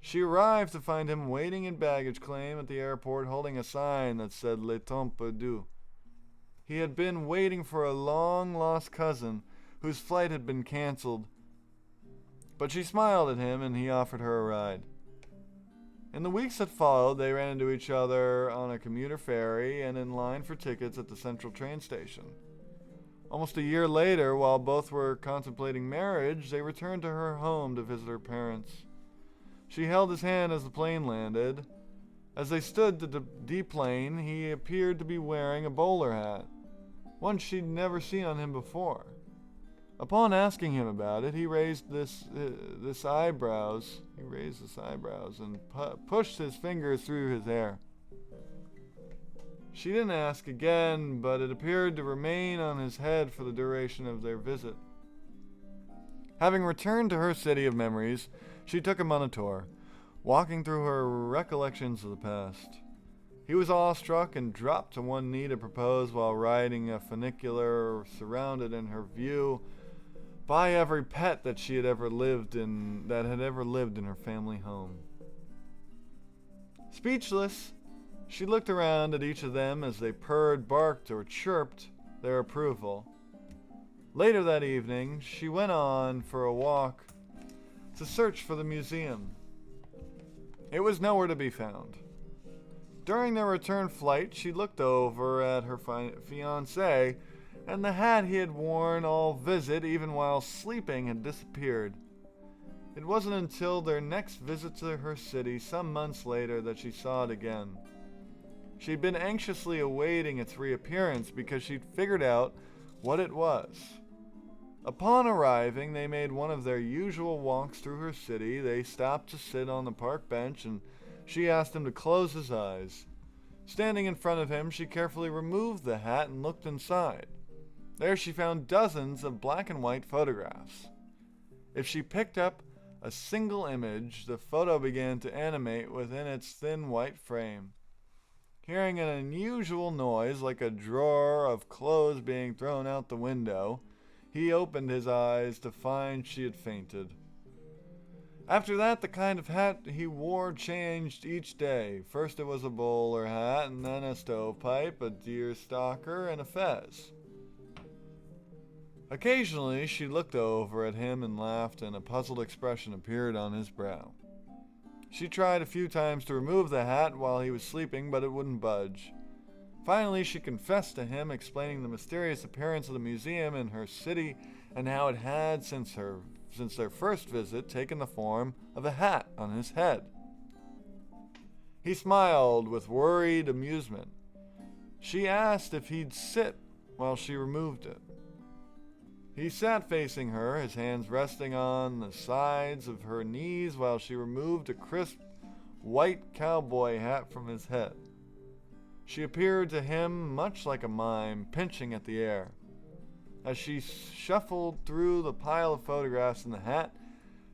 She arrived to find him waiting in baggage claim at the airport, holding a sign that said Le Temps Perdu. He had been waiting for a long-lost cousin whose flight had been canceled, but she smiled at him and he offered her a ride. In the weeks that followed, they ran into each other on a commuter ferry and in line for tickets at the central train station. Almost a year later, while both were contemplating marriage, they returned to her home to visit her parents. She held his hand as the plane landed. As they stood to deplane, he appeared to be wearing a bowler hat, one she'd never seen on him before. Upon asking him about it, he raised his eyebrows and pushed his fingers through his hair. She didn't ask again, but it appeared to remain on his head for the duration of their visit. Having returned to her city of memories, she took him on a tour, walking through her recollections of the past. He was awestruck and dropped to one knee to propose while riding a funicular, surrounded in her view by every pet that had ever lived in her family home. Speechless, she looked around at each of them as they purred, barked, or chirped their approval. Later that evening, she went on for a walk to search for the museum. It was nowhere to be found. During their return flight, she looked over at her fiancé, and the hat he had worn all visit, even while sleeping, had disappeared. It wasn't until their next visit to her city, some months later, that she saw it again. She'd been anxiously awaiting its reappearance because she'd figured out what it was. Upon arriving, they made one of their usual walks through her city. They stopped to sit on the park bench, and she asked him to close his eyes. Standing in front of him, she carefully removed the hat and looked inside. There she found dozens of black and white photographs. If she picked up a single image, the photo began to animate within its thin white frame. Hearing an unusual noise, like a drawer of clothes being thrown out the window, he opened his eyes to find she had fainted. After that, the kind of hat he wore changed each day. First it was a bowler hat, and then a stovepipe, a deer stalker, and a fez. Occasionally, she looked over at him and laughed, and a puzzled expression appeared on his brow. She tried a few times to remove the hat while he was sleeping, but it wouldn't budge. Finally, she confessed to him, explaining the mysterious appearance of the museum in her city and how it had, since their first visit, taken the form of a hat on his head. He smiled with worried amusement. She asked if he'd sit while she removed it. He sat facing her, his hands resting on the sides of her knees while she removed a crisp white cowboy hat from his head. She appeared to him much like a mime, pinching at the air. As she shuffled through the pile of photographs in the hat,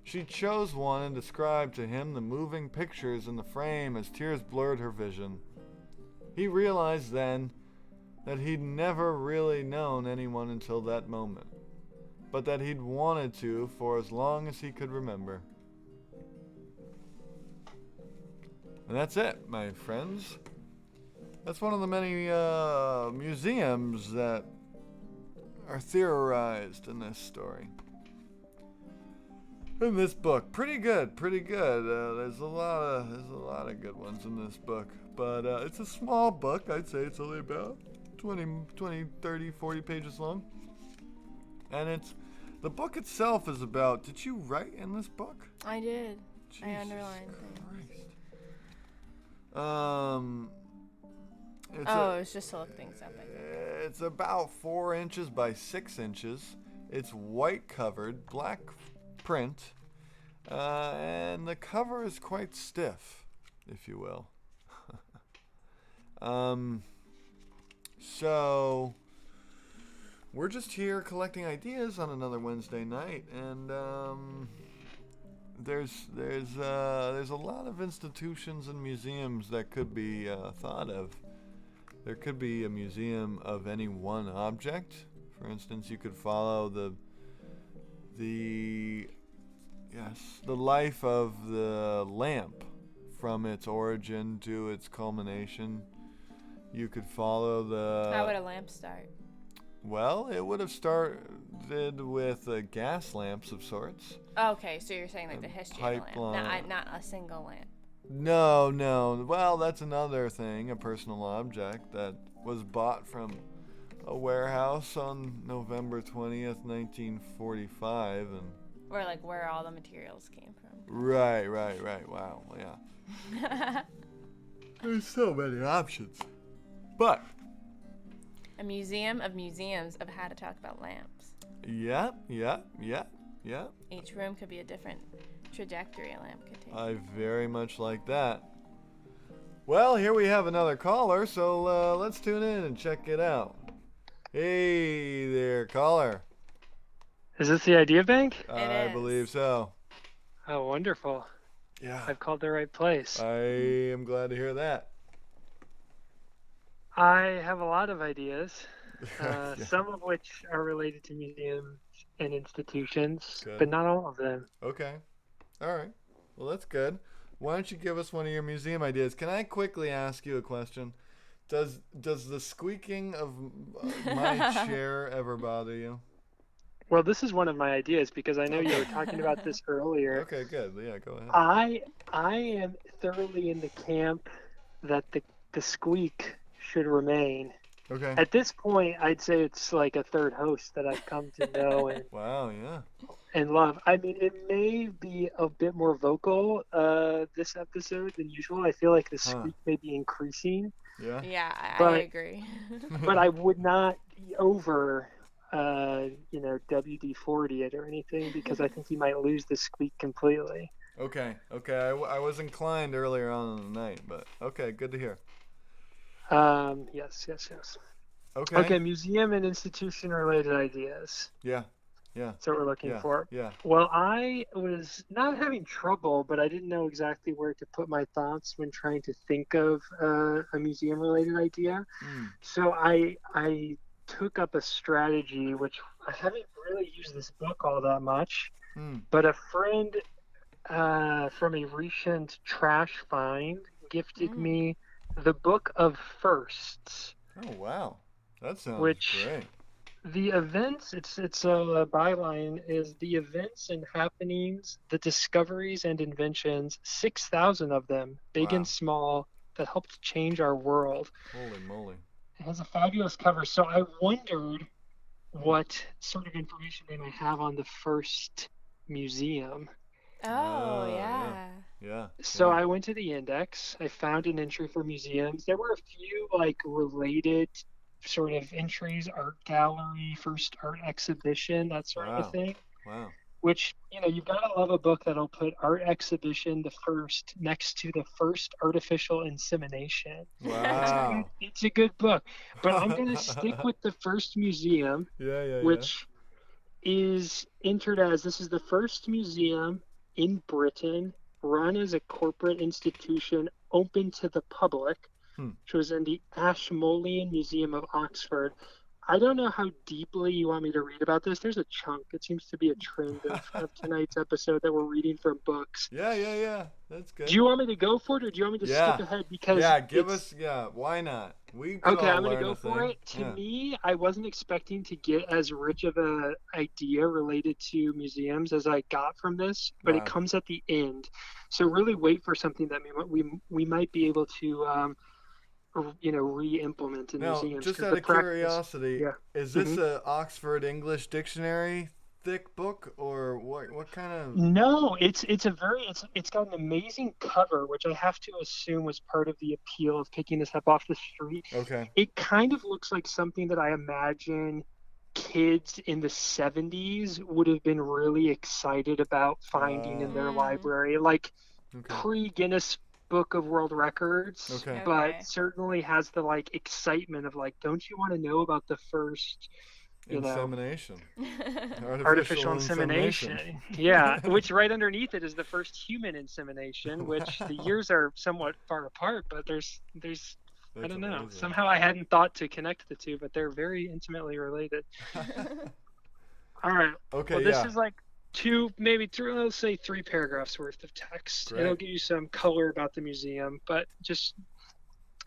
she chose one and described to him the moving pictures in the frame as tears blurred her vision. He realized then that he'd never really known anyone until that moment, but that he'd wanted to for as long as he could remember. And that's it, my friends. That's one of the many museums that are theorized in this story. In this book, pretty good. There's a lot of good ones in this book, but it's a small book. I'd say it's only about 20, 30, 40 pages long, and the book itself is about. Did you write in this book? I did. I Jesus underlined Christ. things. It's just to look things up. I think. It's about 4 inches by 6 inches. It's white covered, black print, and the cover is quite stiff, if you will. So we're just here collecting ideas on another Wednesday night, and there's a lot of institutions and museums that could be thought of. There could be a museum of any one object. For instance, you could follow the life of the lamp from its origin to its culmination. You could follow How would a lamp start? Well, it would have started with gas lamps of sorts. Okay, so you're saying like the history of the lamp, not a single lamp. No. Well, that's another thing, a personal object that was bought from a warehouse on November 20th, 1945, and Or like where all the materials came from. Right. Wow, yeah. There's so many options. But A museum of museums of how to talk about lamps. yeah. Each room could be a different trajectory a lamp could take. I very much like that. Well, here we have another caller, so let's tune in and check it out. Hey there, caller. Is this the Idea Bank? I is. believe so. Oh, wonderful. Yeah. I've called the right place. I am glad to hear that. I have a lot of ideas, Yeah. some of which are related to museums and institutions, Good. but not all of them. Okay. All right. Well, that's good. Why don't you give us one of your museum ideas? Can I quickly ask you a question? Does the squeaking of my chair ever bother you? Well, this is one of my ideas because I know you were talking about this earlier. Okay, good. Yeah, go ahead. I am thoroughly in the camp that the squeak should remain. Okay. At this point, I'd say it's like a third host that I've come to know Wow, yeah. and love. I mean, it may be a bit more vocal this episode than usual. I feel like the squeak may be increasing, Yeah. Yeah, I But- agree. but I would not be over, WD-40 it or anything because I think you might lose the squeak completely. Okay. I was inclined earlier on in the night, but okay, good to hear. Yes. Okay. Okay, museum and institution related ideas. Yeah. That's what we're looking for. Yeah. Well, I was not having trouble, but I didn't know exactly where to put my thoughts when trying to think of a museum-related idea. Mm. So I took up a strategy, which I haven't really used this book all that much, Mm. but a friend from a recent trash find gifted me the Book of Firsts. Oh wow, that sounds Which- great. The events, it's a byline, is the events and happenings, the discoveries and inventions, 6,000 of them, big Wow. and small, that helped change our world. Holy moly. It has a fabulous cover, so I wondered what sort of information they might have on the first museum. Oh, yeah. yeah. Yeah. So yeah. I went to the index, I found an entry for museums. There were a few like related sort of entries, art gallery, first art exhibition, that sort Wow. of thing. Wow. which, you've got to love a book that'll put art exhibition the first next to the first artificial insemination. Wow. It's a good book. But I'm going to stick with the first museum, Yeah. which is entered as this is the first museum in Britain run as a corporate institution open to the public, which was in the Ashmolean Museum of Oxford. I don't know how deeply you want me to read about this. There's a chunk. It seems to be a trend of tonight's episode that we're reading from books. Yeah. That's good. Do you want me to go for it, or do you want me to skip ahead? Because why not? Okay, I'm going to go for it. To me, I wasn't expecting to get as rich of an idea related to museums as I got from this, but it comes at the end. So really wait for something that we might be able to re-implement in museums. Just out of curiosity, is this a Oxford English Dictionary thick book, or what kind of? No, it's got an amazing cover, which I have to assume was part of the appeal of picking this up off the street. Okay. It kind of looks like something that I imagine kids in the 70s would have been really excited about finding in their library, like pre-Guinness Book of World Records, but certainly has the excitement of don't you want to know about the first insemination, artificial insemination. Yeah, which right underneath it is the first human insemination, which the years are somewhat far apart, but there's I don't know. Somehow I hadn't thought to connect the two, but they're very intimately related. All right. Okay. Well, this is maybe let's say 3 paragraphs worth of text. Great. It'll give you some color about the museum, but just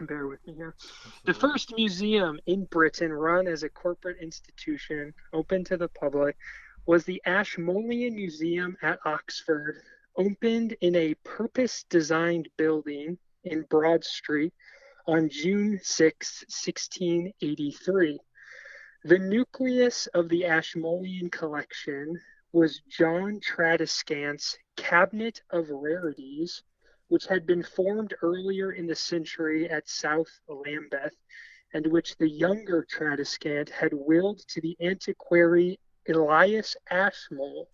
bear with me here. Absolutely. The first museum in Britain run as a corporate institution open to the public was the Ashmolean Museum at Oxford, opened in a purpose-designed building in Broad Street on June 6, 1683. The nucleus of the Ashmolean collection was John Tradescant's Cabinet of Rarities, which had been formed earlier in the century at South Lambeth, and which the younger Tradescant had willed to the antiquary Elias Ashmole.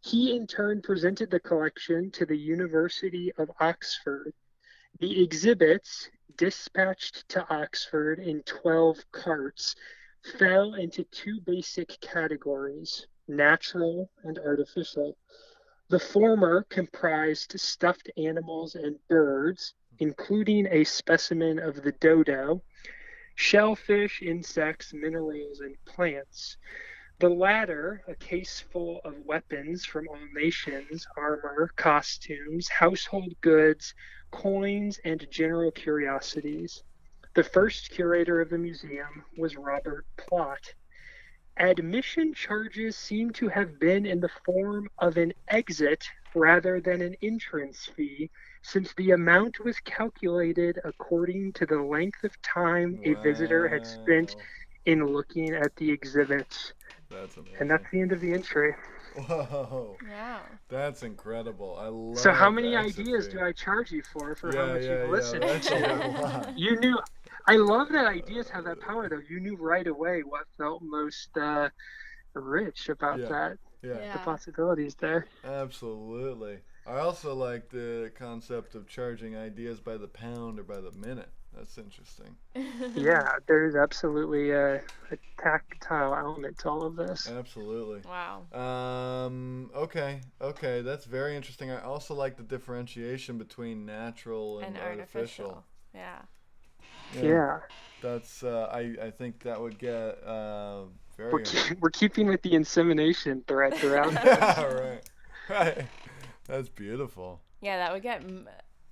He in turn presented the collection to the University of Oxford. The exhibits, dispatched to Oxford in 12 carts, fell into 2 basic categories: natural and artificial. The former comprised stuffed animals and birds, including a specimen of the dodo, shellfish, insects, minerals, and plants. The latter, a case full of weapons from all nations, armor, costumes, household goods, coins, and general curiosities. The first curator of the museum was Robert Plott. Admission charges seem to have been in the form of an exit rather than an entrance fee, since the amount was calculated according to the length of time a visitor had spent in looking at the exhibits. That's amazing. And that's the end of the entry. Whoa. Wow. That's incredible. I love. So how many ideas do I charge you for how much you've listened? That's a lot. You knew. I love that ideas have that power, though. You knew right away what felt most rich about that. Yeah. The possibilities there. Absolutely. I also like the concept of charging ideas by the pound or by the minute. That's interesting. Yeah, there's absolutely a tactile element to all of this. Absolutely. Wow. Okay. That's very interesting. I also like the differentiation between natural and artificial. Yeah. That's I think that would get very. We're keeping with the insemination thread throughout. Yeah, right. That's beautiful. Yeah, that would get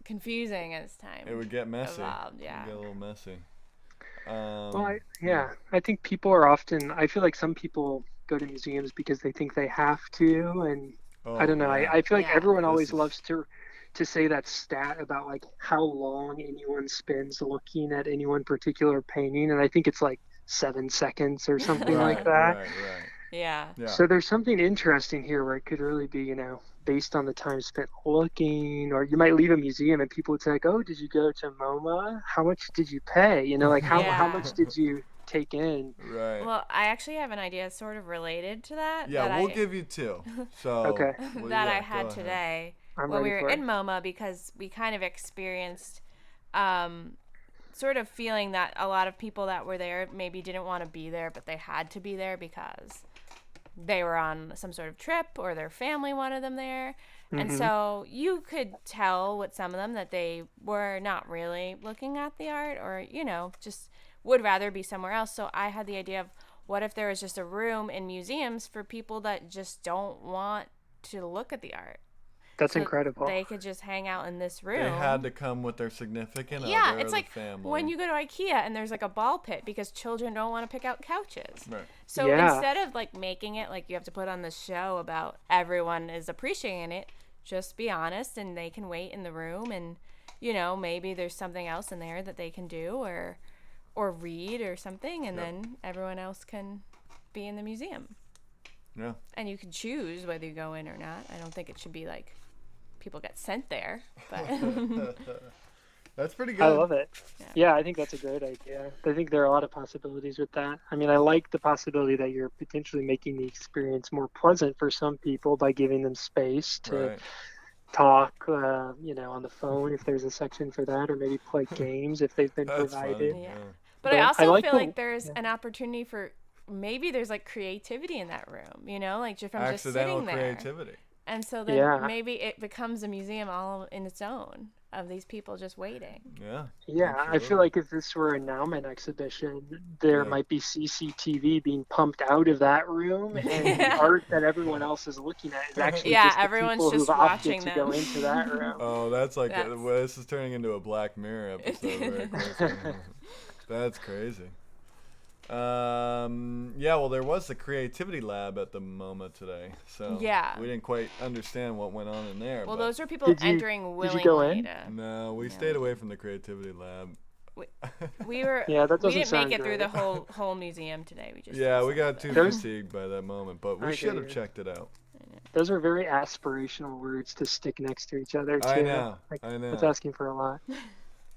confusing as time. It would get messy. Evolved, yeah. It would get a little messy. I think people are often. I feel like some people go to museums because they think they have to, and I don't know. Yeah. I feel like everyone always loves to say that stat about how long anyone spends looking at any one particular painting, and I think it's 7 seconds or something like that. Right. Yeah. So there's something interesting here where it could really be, based on the time spent looking, or you might leave a museum and people would say, oh, did you go to MoMA? How much did you pay? How much did you take in. Right. Well, I actually have an idea sort of related to that. Yeah, that we'll I, give you two. So Okay. well, that yeah, I go had ahead. today I'm when we ready were for in it. MoMA, because we kind of experienced sort of feeling that a lot of people that were there maybe didn't want to be there, but they had to be there because they were on some sort of trip or their family wanted them there. And so you could tell with some of them that they were not really looking at the art, or, just would rather be somewhere else. So I had the idea of, what if there was just a room in museums for people that just don't want to look at the art? That's So incredible. they could just hang out in this room. They had to come with their significant Yeah, other it's or like the family. when you go to IKEA and there's like a ball pit because children don't want to pick out couches. Right. So Yeah. instead of like making it like you have to put on the show about everyone is appreciating it, just be honest and they can wait in the room, and maybe there's something else in there that they can do or read or something, and then everyone else can be in the museum. Yeah. And you can choose whether you go in or not. I don't think it should be like people get sent there, but That's pretty good. I love it. Yeah. Yeah, I think that's a great idea. I think there are a lot of possibilities with that. I mean, I like the possibility that you're potentially making the experience more pleasant for some people by giving them space to Right. talk, on the phone if there's a section for that, or maybe play games if they've been That's provided. funny. Yeah. Yeah. But I But also I like feel the- like there's yeah. an opportunity for maybe there's like creativity in that room, like from just Accidental sitting there. creativity. And so then Yeah. maybe it becomes a museum all in its own of these people just waiting. Yeah. Yeah, I Absolutely. feel like if this were a Nauman exhibition, there Yeah. might be CCTV being pumped out of that room, and the art that everyone else is looking at is actually Yeah, just the everyone's people just who've watching opted to go them. into that room. Oh, that's like That's- well, this is turning into a Black Mirror episode very quickly. That's crazy. Yeah, well, there was the creativity lab at the MoMA today, so Yeah. we didn't quite understand what went on in there. Well, but those are people Did you- entering did willingly. you go in? To, no, we No. stayed away from the creativity lab. we were. Yeah, that we doesn't didn't make sound it through great. the whole museum today. We just Yeah, did we some got of too it. Those- fatigued by that moment, but we I should hear have you. checked it out. Those are very aspirational words to stick next to each other, too. I know, Like, I know. That's asking for a lot.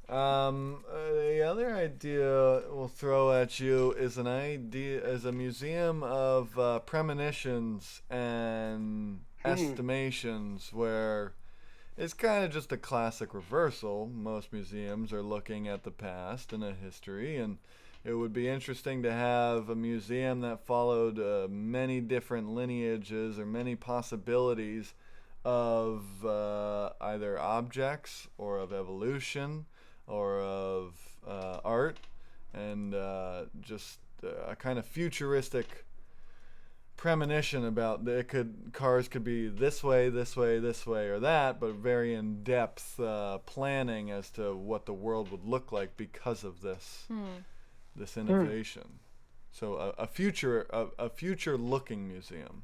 The other idea we'll throw at you is a museum of premonitions and estimations, where it's kind of just a classic reversal. Most museums are looking at the past and a history, and it would be interesting to have a museum that followed many different lineages or many possibilities of either objects or of evolution or of art, and just a kind of futuristic premonition about cars could be this way, or that, but very in-depth planning as to what the world would look like because of this innovation. So a future looking museum,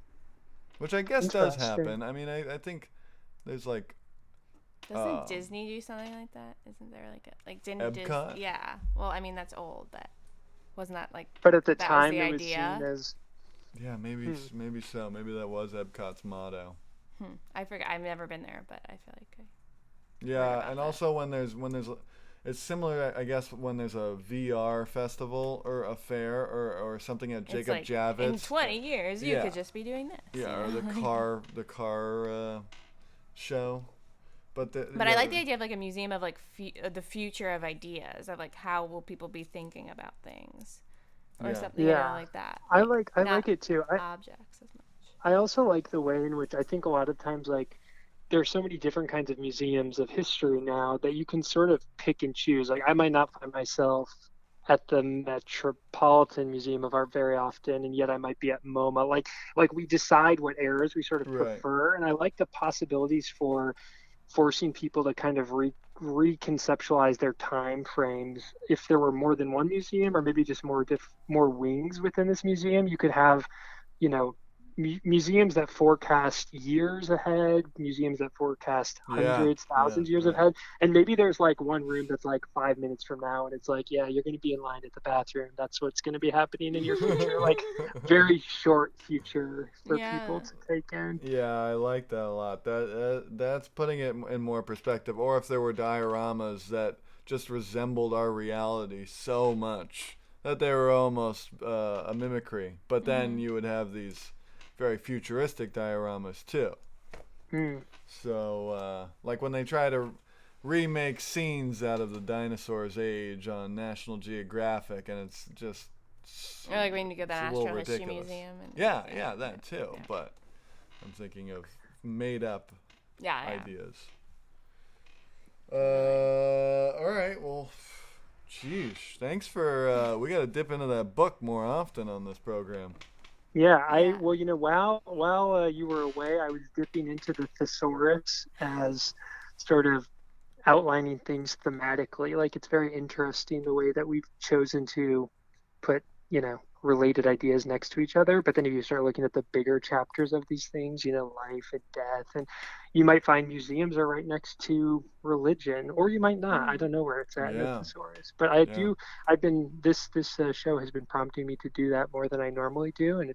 which I guess does Interesting. happen. I mean, I think there's like Doesn't Disney do something like that? Isn't there didn't Epcot? Yeah. Well, I mean that's old, but wasn't that like But at the That was time, the it was idea. seen as yeah, maybe so. Maybe that was Epcot's motto. I forget. I've never been there, but I feel like Yeah, about and that. also when there's it's similar, I guess, when there's a VR festival or a fair or something at it's Jacob like Javits. in 20 years you Yeah. could just be doing this. Yeah, or you know? the car show. But But I like the idea of like a museum of like the future of ideas, of like how will people be thinking about things or Yeah. something Yeah. like that. I not like it too. objects as much. I also like the way in which I think a lot of times, like, there's so many different kinds of museums of history now that you can sort of pick and choose. Like, I might not find myself at the Metropolitan Museum of Art very often, and yet I might be at MoMA. Like we decide what eras we sort of Right. prefer, and I like the possibilities for forcing people to kind of reconceptualize their time frames. If there were more than one museum, or maybe just more wings within this museum, you could have, you know, museums that forecast years ahead, museums that forecast Yeah, hundreds, thousands years right. ahead, and maybe there's like one room that's like 5 minutes from now, and it's like, yeah, you're going to be in line at the bathroom. That's what's going to be happening in your future. Like, very short future for people to take in. Yeah, I like that a lot. That's putting it in more perspective. Or if there were dioramas that just resembled our reality so much that they were almost a mimicry. But then you would have these very futuristic dioramas too. So, like when they try to remake scenes out of the dinosaurs' age on National Geographic, and it's just Or like when you go to the it's a little Natural History ridiculous. Museum. And, Yeah, that too. Yeah. But I'm thinking of made-up yeah. ideas. All right. Well, sheesh. Thanks for. We got to dip into that book more often on this program. Yeah, Yeah. well, while you were away, I was dipping into the thesaurus as sort of outlining things thematically. Like, it's very interesting the way that we've chosen to put, related ideas next to each other. But then if you start looking at the bigger chapters of these things, life and death, and you might find museums are right next to religion, or you might not. I don't know where it's at in the Yeah. thesaurus. But this show has been prompting me to do that more than I normally do. And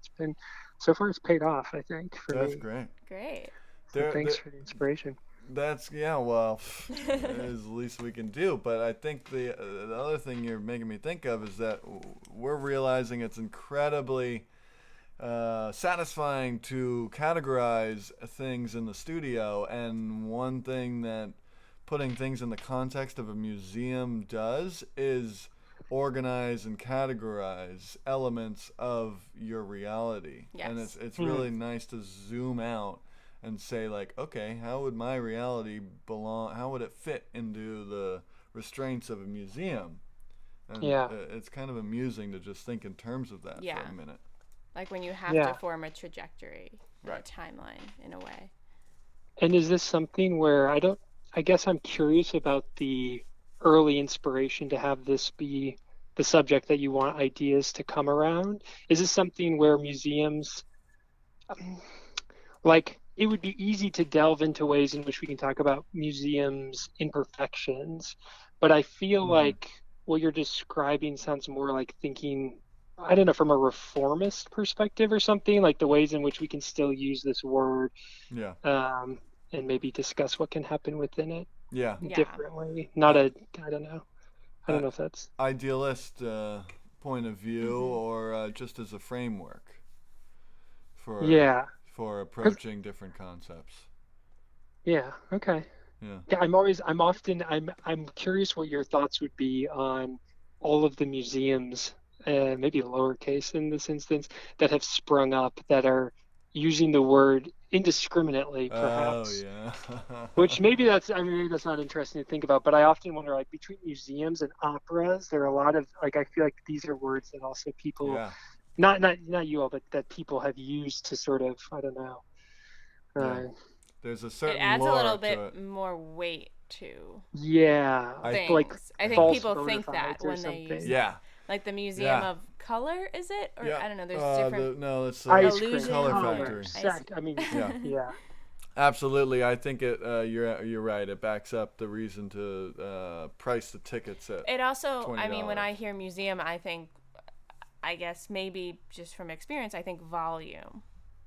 so far it's paid off, I think, for That's me. great. Great. So thanks for the inspiration. That's well, that is the least we can do. But I think the other thing you're making me think of is that we're realizing it's incredibly satisfying to categorize things in the studio, and one thing that putting things in the context of a museum does is organize and categorize elements of your reality. And Yes. it's really nice to zoom out and say, like, okay, how would my reality belong? How would it fit into the restraints of a museum? And it's kind of amusing to just think in terms of that for a minute. Like when you have to form a trajectory, a timeline in a way. And is this something where I guess I'm curious about the early inspiration to have this be the subject that you want ideas to come around? Is this something where museums, like, it would be easy to delve into ways in which we can talk about museums' imperfections, but I feel like what you're describing sounds more like thinking, I don't know, from a reformist perspective or something, like the ways in which we can still use this word, and maybe discuss what can happen within it differently. I don't know. I don't know if that's idealist point of view or just as a framework for approaching different concepts. Yeah. Okay. Yeah. I'm curious what your thoughts would be on all of the museums, maybe lowercase in this instance, that have sprung up that are using the word indiscriminately, perhaps. Oh yeah. Which maybe that's not interesting to think about, but I often wonder, like, between museums and operas, there are a lot of, like, I feel like these are words that also people, not you all, but that people have used to sort of, I don't know. There's a certain it adds a little bit it. more weight to things. Like, I think people think that when they use like the Museum of Color, is it? Or I don't know, there's different it's Illusion Color Factory. Absolutely. I think you're right. It backs up the reason to price the tickets at it also $20. I mean, when I hear museum, I guess maybe just from experience, I think volume.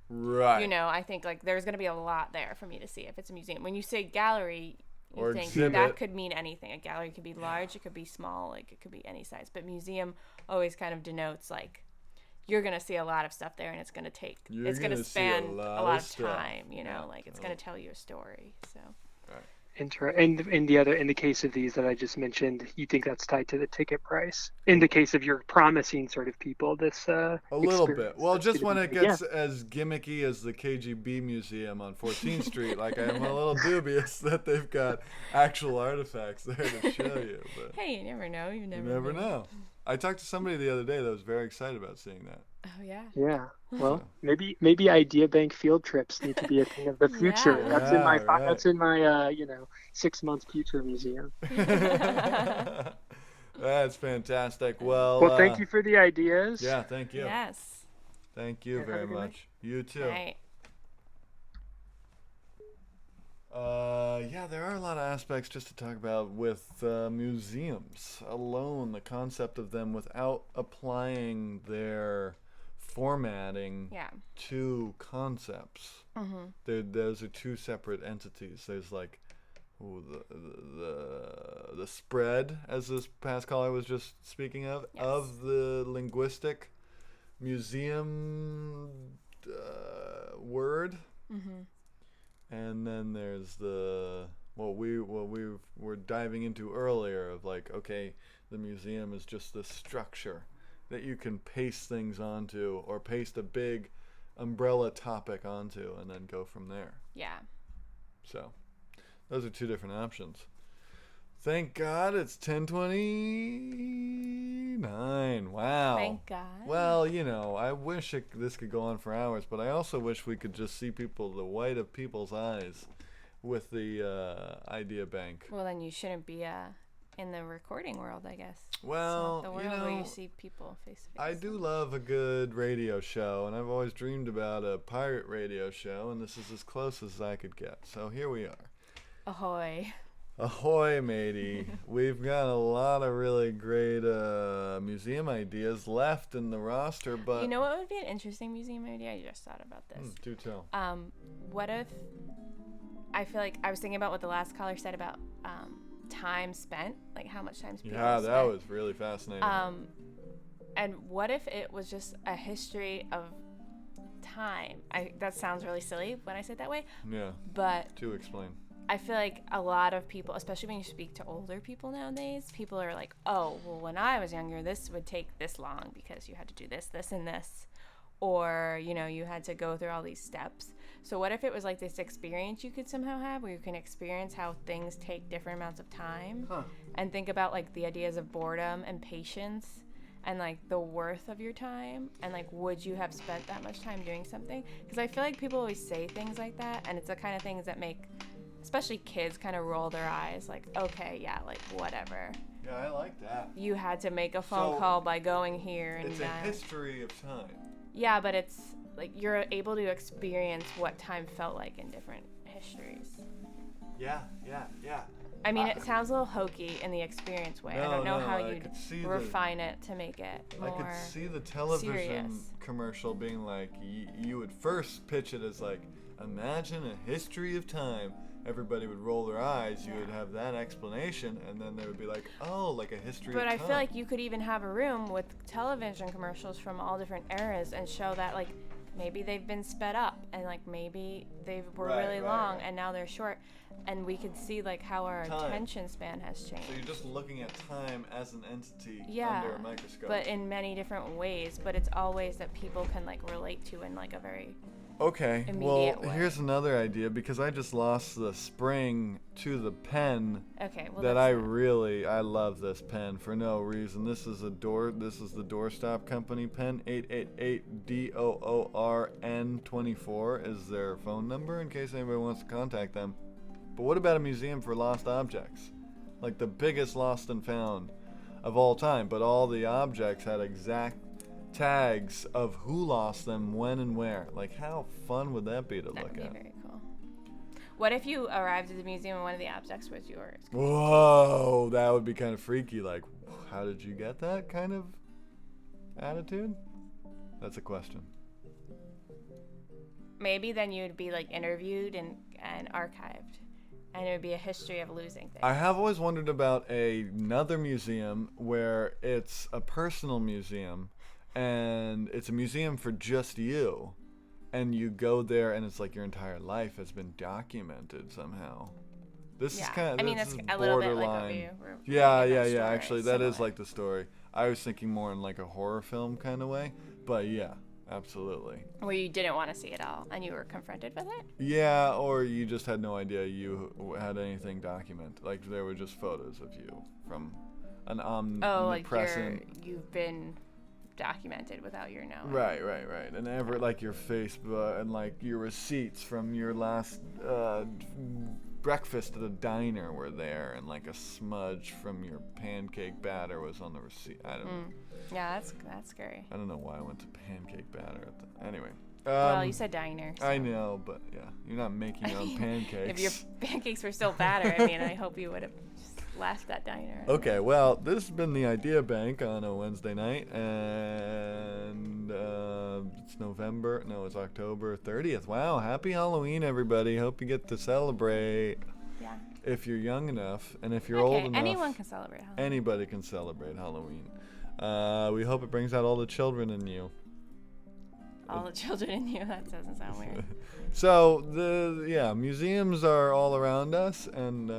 Right. I think like there's going to be a lot there for me to see if it's a museum. When you say gallery, you or think exhibit. that could mean anything. A gallery could be large, it could be small, like it could be any size. But museum always kind of denotes like you're going to see a lot of stuff there, and it's going to span a lot of time, like it's going to tell you a story. So And in the case of these that I just mentioned, you think that's tied to the ticket price? In the case of you're promising sort of people this a little bit. Well, just when it gets as gimmicky as the KGB Museum on 14th Street, like I'm a little dubious that they've got actual artifacts there to show you. But hey, you never know. You never know. I talked to somebody the other day that was very excited about seeing that. Oh yeah. Yeah. Well, maybe Idea Bank field trips need to be a thing of the future. That's in my 6 month future museum. That's fantastic. Well, thank you for the ideas. Yeah, thank you. Yes. Thank you very much. You too. Right. There are a lot of aspects just to talk about with museums alone, the concept of them without applying their formatting to concepts. Those are two separate entities. There's like the spread, as this past caller was just speaking of, Yes. of the linguistic museum word. Mm-hmm. And then there's what we were diving into earlier of like, okay, the museum is just this structure that you can paste things onto, or paste a big umbrella topic onto, and then go from there. Yeah. So those are two different options. Thank God it's 10:29. Wow. Thank God. Well, I wish this could go on for hours, but I also wish we could just see the white of people's eyes with the idea bank. Well, then you shouldn't be in the recording world, I guess. Well, it's not the world where you see people face to face. I do love a good radio show, and I've always dreamed about a pirate radio show, and this is as close as I could get. So here we are. Ahoy. Ahoy, matey. We've got a lot of really great museum ideas left in the roster, but... You know what would be an interesting museum idea? I just thought about this. Do tell. What if... I feel like I was thinking about what the last caller said about time spent, like how much time people Yeah, spent. that was really fascinating. And what if it was just a history of time? That sounds really silly when I say it that way, Yeah, but to explain. I feel like a lot of people, especially when you speak to older people nowadays, people are like, oh, well, when I was younger, this would take this long because you had to do this, this, and this. Or, you had to go through all these steps. So what if it was like this experience you could somehow have where you can experience how things take different amounts of time and think about like the ideas of boredom and patience and like the worth of your time and like would you have spent that much time doing something? Because I feel like people always say things like that, and it's the kind of things that make especially kids kind of roll their eyes like, okay, yeah, like whatever. Yeah, I like that. You had to make a phone So, call by going here and It's that. a history of time. Yeah, but it's like you're able to experience what time felt like in different histories. Yeah. I mean, it sounds a little hokey in the experience way. I don't know how I you'd could see refine it to make it I more could see the television serious. commercial being like, you would first pitch it as like, imagine a history of time. Everybody would roll their eyes. You would have that explanation, and then they would be like, oh, like a history But of I time. feel like you could even have a room with television commercials from all different eras and show that like maybe they've been sped up and like maybe they were Right, really right, long right. and now they're short, and we could see like how our Time. attention span has changed. So you're just looking at time as an entity Yeah, under a microscope. but in many different ways, but it's all ways that people can like relate to in like a very Okay, well, immediate way. here's another idea, because I just lost the spring to the pen okay. Well, that that's I love this pen for no reason. This is the Doorstop Company pen. 888-DOORN24 is their phone number in case anybody wants to contact them. But what about a museum for lost objects? Like the biggest lost and found of all time, but all the objects had exact tags of who lost them, when, and where. Like, how fun would that be to that look would be at? very cool. What if you arrived at the museum and one of the objects was yours? Whoa, that would be kind of freaky. Like, how did you get that kind of attitude? That's a question. Maybe then you'd be like interviewed and archived, and it would be a history of losing things. I have always wondered about another museum where it's a personal museum, and it's a museum for just you, and you go there and it's like your entire life has been documented somehow. This is kind of, I mean, this that's is a little bit like borderline. what we were Yeah. reading that story, Actually, that is similar. like the story. I was thinking more in like a horror film kind of way, but yeah, absolutely. where you didn't want to see it all and you were confronted with it. Yeah, or you just had no idea you had anything documented. Like there were just photos of you from an Oh, like omnipresent. you've been documented without your knowing. Right. And ever like your Facebook and like your receipts from your last breakfast at a diner were there, and like a smudge from your pancake batter was on the receipt. I don't know. Yeah, that's scary. I don't know why I went to pancake batter anyway. Well, you said diner. So. I know, but yeah, you're not making your own pancakes. If your pancakes were still batter, I mean, I hope you would have just left that diner. Okay, well, this has been the Idea Bank on a Wednesday night, and it's October 30th. Wow, happy Halloween, everybody. Hope you get to celebrate. Yeah. if you're young enough, and if you're Okay, old enough, anyone can celebrate Halloween. anybody can celebrate Halloween. We hope it brings out all the children in you. All the children in you. That doesn't sound weird. So museums are all around us, and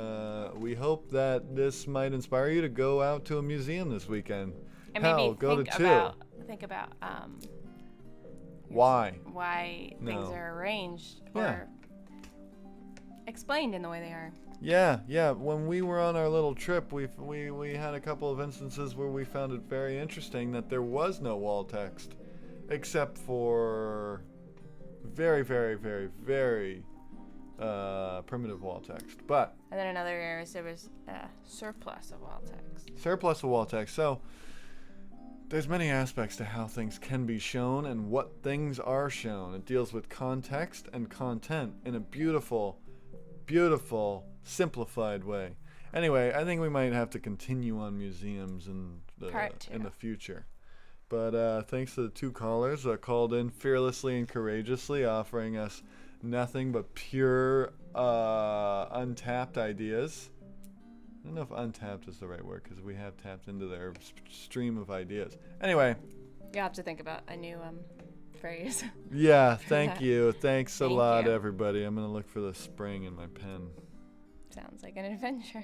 we hope that this might inspire you to go out to a museum this weekend. And Hell, maybe go think to two. about Why? things No. are arranged Yeah. or explained in the way they are. Yeah. When we were on our little trip, we had a couple of instances where we found it very interesting that there was no wall text, except for very, very, very, very primitive wall text. But And then in other areas there was a surplus of wall text. surplus of wall text. So there's many aspects to how things can be shown and what things are shown. It deals with context and content in a beautiful, beautiful, simplified way. Anyway, I think we might have to continue on museums in Part two. the future. But thanks to the two callers that called in fearlessly and courageously, offering us nothing but pure, untapped ideas. I don't know if untapped is the right word, because we have tapped into their stream of ideas. Anyway, You'll have to think about a new phrase. yeah, thank you. Thanks a Thank lot, you. everybody. I'm going to look for the spring in my pen. Sounds like an adventure.